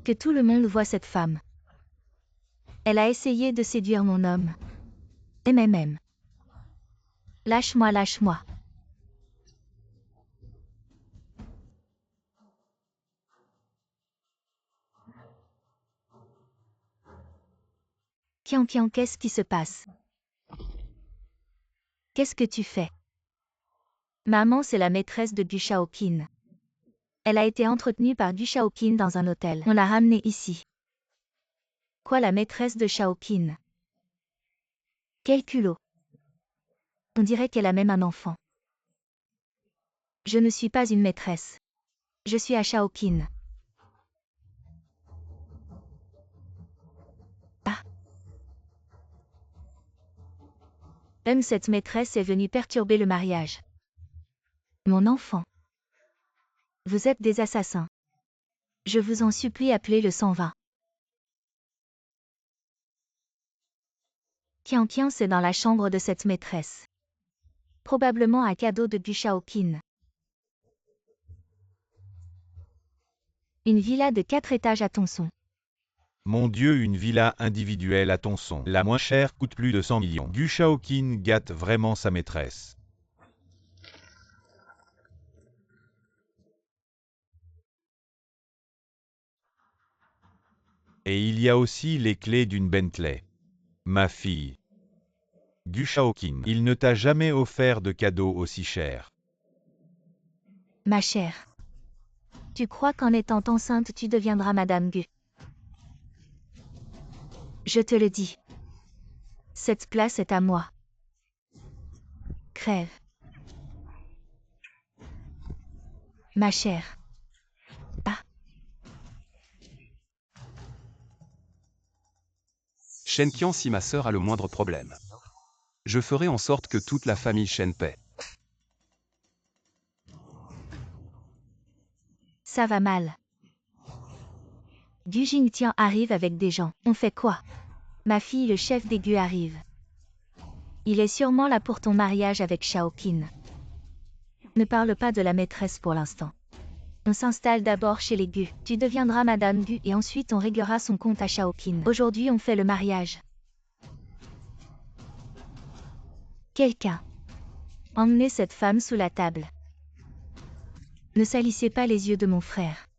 Que tout le monde voie cette femme. Elle a essayé de séduire mon homme. MMM. Lâche-moi, lâche-moi. Qian, qu'est-ce qui se passe? Qu'est-ce que tu fais? Maman, c'est la maîtresse de Du Shaoqin. Elle a été entretenue par Du Shaoqin dans un hôtel. On l'a ramenée ici. Quoi, la maîtresse de Shaoqin? Quel culot! On dirait qu'elle a même un enfant. Je ne suis pas une maîtresse. Je suis à Shaoqin. Ah. Cette maîtresse est venue perturber le mariage. Mon enfant. Vous êtes des assassins. Je vous en supplie, appelez le 120. Qian, c'est dans la chambre de cette maîtresse. Probablement un cadeau de Du Shaoqin. Une villa de 4 étages à Tonson. Mon Dieu, une villa individuelle à Tonson. La moins chère coûte plus de 100 millions. Du Shaoqin gâte vraiment sa maîtresse. Et il y a aussi les clés d'une Bentley. Ma fille. Du Shaoqin, il ne t'a jamais offert de cadeau aussi cher. Ma chère. Tu crois qu'en étant enceinte tu deviendras Madame Gu? Je te le dis. Cette place est à moi. Crève. Ma chère. Ah. Shen Qian, si ma sœur a le moindre problème, je ferai en sorte que toute la famille Shen paie. Ça va mal. Du Jingtian arrive avec des gens. On fait quoi? Ma fille, le chef des Gu arrive. Il est sûrement là pour ton mariage avec Shaoqin. Ne parle pas de la maîtresse pour l'instant. On s'installe d'abord chez les Gu. Tu deviendras Madame Gu et ensuite on réglera son compte à Shaoqin. Aujourd'hui on fait le mariage. Quelqu'un. Emmenez cette femme sous la table. Ne salissez pas les yeux de mon frère.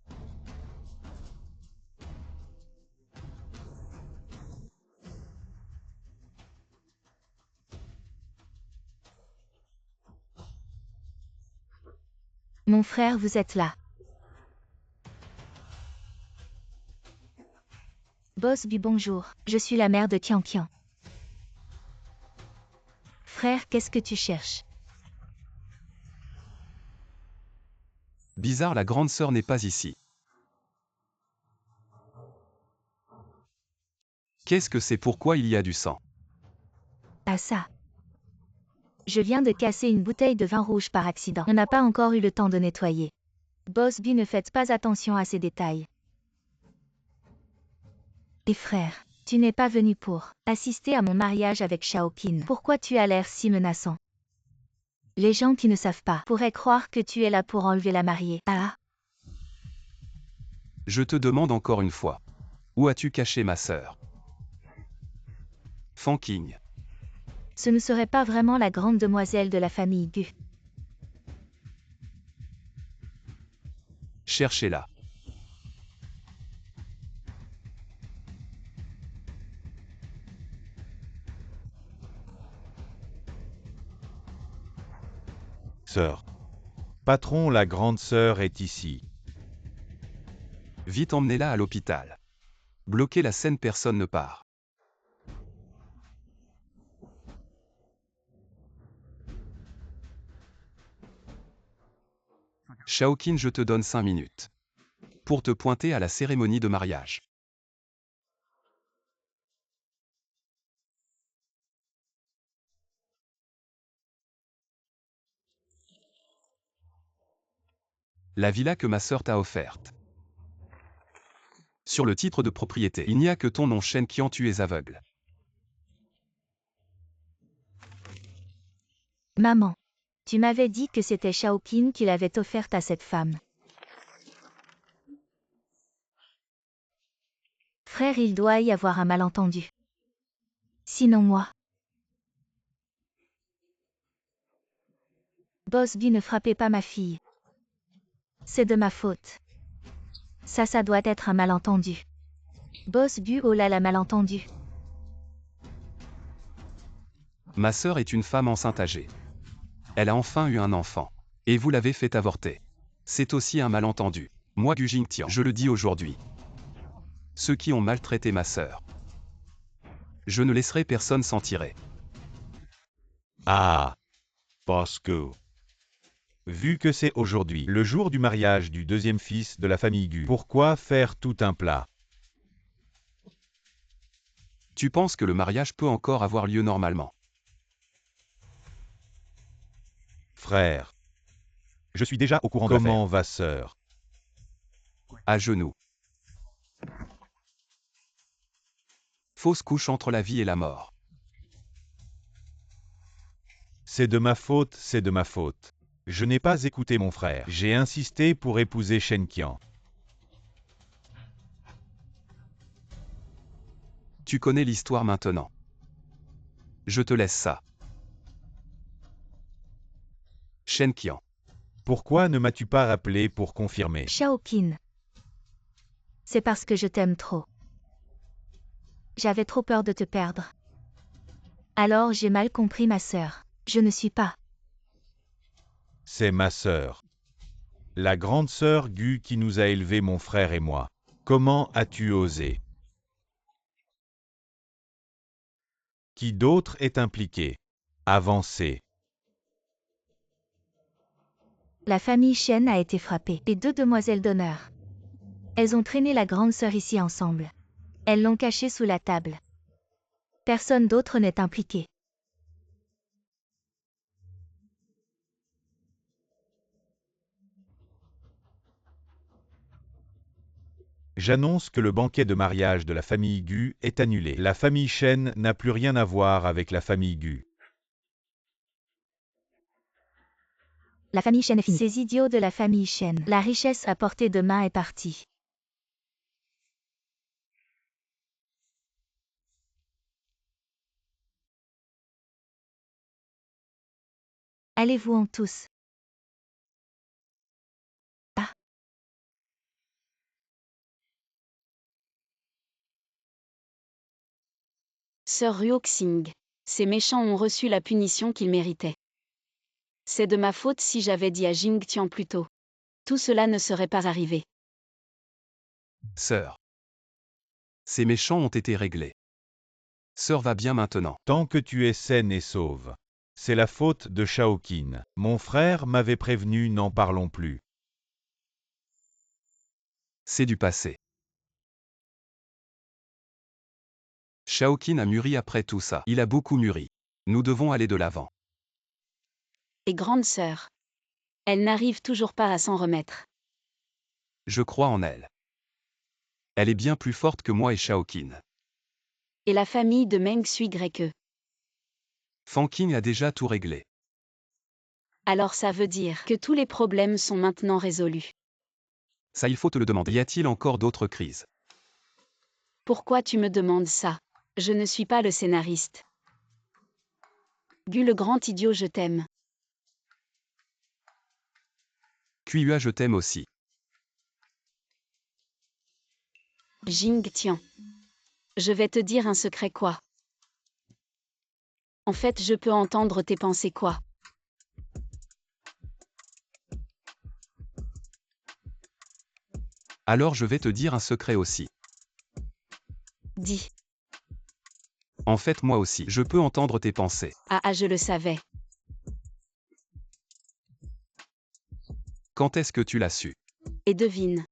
Mon frère, vous êtes là. Boss Bi, bonjour. Je suis la mère de Qian. Frère, qu'est-ce que tu cherches? Bizarre, la grande sœur n'est pas ici. Qu'est-ce que c'est? Pourquoi il y a du sang? Ah ça. Je viens de casser une bouteille de vin rouge par accident. On n'a pas encore eu le temps de nettoyer. Boss Bu, ne faites pas attention à ces détails. Et frère, tu n'es pas venu pour assister à mon mariage avec Shaoqin. Pourquoi tu as l'air si menaçant? Les gens qui ne savent pas pourraient croire que tu es là pour enlever la mariée. Ah, Je te demande encore une fois. Où as-tu caché ma sœur? Fanking. ce ne serait pas vraiment la grande demoiselle de la famille Gu. Cherchez-la. Sœur. Patron, la grande sœur est ici. Vite emmenez-la à l'hôpital. Bloquez la scène, personne ne part. Shaoqin, je te donne 5 minutes. Pour te pointer à la cérémonie de mariage. La villa que ma sœur t'a offerte. Sur le titre de propriété, il n'y a que ton nom, Shen Qian, tu es aveugle. Maman, tu m'avais dit que c'était Shaoqin qui l'avait offerte à cette femme. Frère, il doit y avoir un malentendu. Sinon moi. Boss Bu, ne frappez pas ma fille. C'est de ma faute. Ça doit être un malentendu. Boss Bu, oh là là, malentendu. Ma sœur est une femme enceinte âgée. Elle a enfin eu un enfant. Et vous l'avez fait avorter. C'est aussi un malentendu. Moi, Gu Jingtian, je le dis aujourd'hui. Ceux qui ont maltraité ma sœur. Je ne laisserai personne s'en tirer. Ah. Parce que... Vu que c'est aujourd'hui le jour du mariage du deuxième fils de la famille Gu, pourquoi faire tout un plat? Tu penses que le mariage peut encore avoir lieu normalement? Frère. Je suis déjà au courant de l'affaire. Comment va sœur? À genoux. Fausse couche entre la vie et la mort. C'est de ma faute, c'est de ma faute. Je n'ai pas écouté mon frère. J'ai insisté pour épouser Shen Qian. Tu connais l'histoire maintenant. Je te laisse ça. Shen Qian. Pourquoi ne m'as-tu pas rappelé pour confirmer? Shaoqin. C'est parce que je t'aime trop. J'avais trop peur de te perdre. Alors j'ai mal compris ma sœur. Je ne suis pas. C'est ma sœur. La grande sœur Gu qui nous a élevés, mon frère et moi. Comment as-tu osé? Qui d'autre est impliqué? Avancez. La famille Shen a été frappée. Les deux demoiselles d'honneur. Elles ont traîné la grande sœur ici ensemble. Elles l'ont cachée sous la table. Personne d'autre n'est impliqué. J'annonce que le banquet de mariage de la famille Gu est annulé. La famille Shen n'a plus rien à voir avec la famille Gu. La famille Shen est finie. Ces idiots de la famille Shen. La richesse à portée de main est partie. Allez-vous-en tous. Ah. Sœur Ruoxing. Ces méchants ont reçu la punition qu'ils méritaient. C'est de ma faute si j'avais dit à Jingtian plus tôt. Tout cela ne serait pas arrivé. Sœur. Ces méchants ont été réglés. Sœur va bien maintenant. Tant que tu es saine et sauve. C'est la faute de Shaoqin. Mon frère m'avait prévenu, n'en parlons plus. C'est du passé. Shaoqin a mûri après tout ça. Il a beaucoup mûri. Nous devons aller de l'avant. Et grande sœur. Elle n'arrive toujours pas à s'en remettre. Je crois en elle. Elle est bien plus forte que moi et Shaoqin. Et la famille de Meng Sui Greke. Fanqing a déjà tout réglé. Alors ça veut dire que tous les problèmes sont maintenant résolus. Ça, il faut te le demander. Y a-t-il encore d'autres crises? Pourquoi tu me demandes ça? Je ne suis pas le scénariste. Gu le grand idiot, je t'aime. Kuiua, je t'aime aussi. Jing tiens. Je vais te dire un secret quoi. En fait, je peux entendre tes pensées quoi. Alors je vais te dire un secret aussi. Dis. En fait, moi aussi, je peux entendre tes pensées. Ah, je le savais. Quand est-ce que tu l'as su? Et devine.